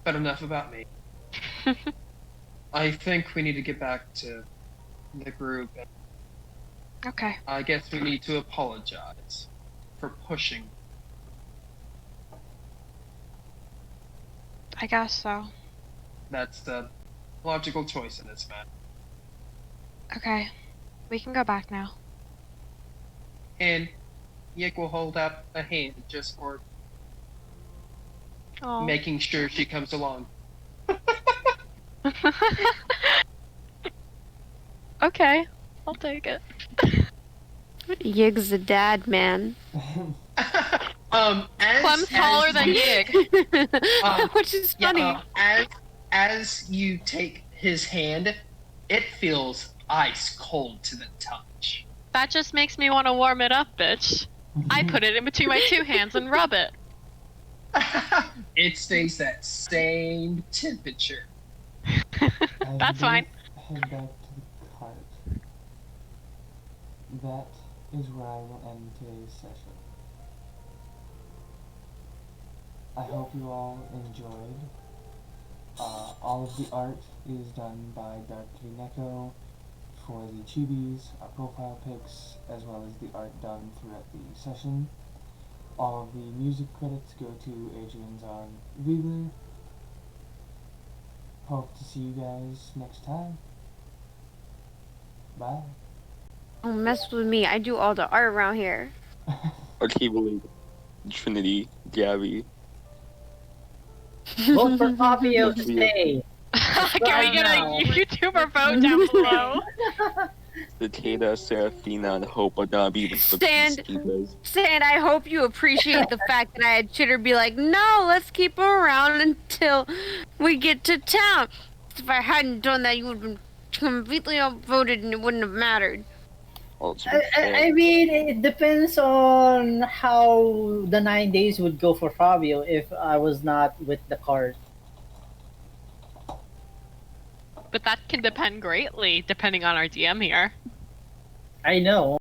But enough about me. I think we need to get back to the group. And Okay. I guess we need to apologize for pushing. I guess so. That's the logical choice in this matter. Okay. We can go back now. And Yik will hold up a hand just for Oh. making sure she comes along. Okay. I'll take it. Yig's a dad, man. Clem's taller than Yig. Which is funny. As you take his hand, it feels ice cold to the touch. That just makes me want to warm it up, bitch. I put it in between my two hands and rub it. It stays that same temperature. That's fine. Head back to the cart. That is where I will end today's session. I hope you all enjoyed. All of the art is done by Dark Neko for the chibis, our profile pics, as well as the art done throughout the session. All of the music credits go to Adrian's on Weebler. Hope to see you guys next time. Bye. Don't mess with me. I do all the art around here. Archibald, Trinity, Gabby. Vote for Fabio to stay. Can we get a YouTuber vote down below? Cicada, Serafina, and Hope are gonna be the peacekeepers. Sand, I hope you appreciate the fact that I had Chitter be like, no, let's keep her around until we get to town. If I hadn't done that, you would have been completely outvoted and it wouldn't have mattered. Well, I mean, it depends on how the 9 days would go for Fabio if I was not with the card. But that can depend greatly, depending on our DM here. I know.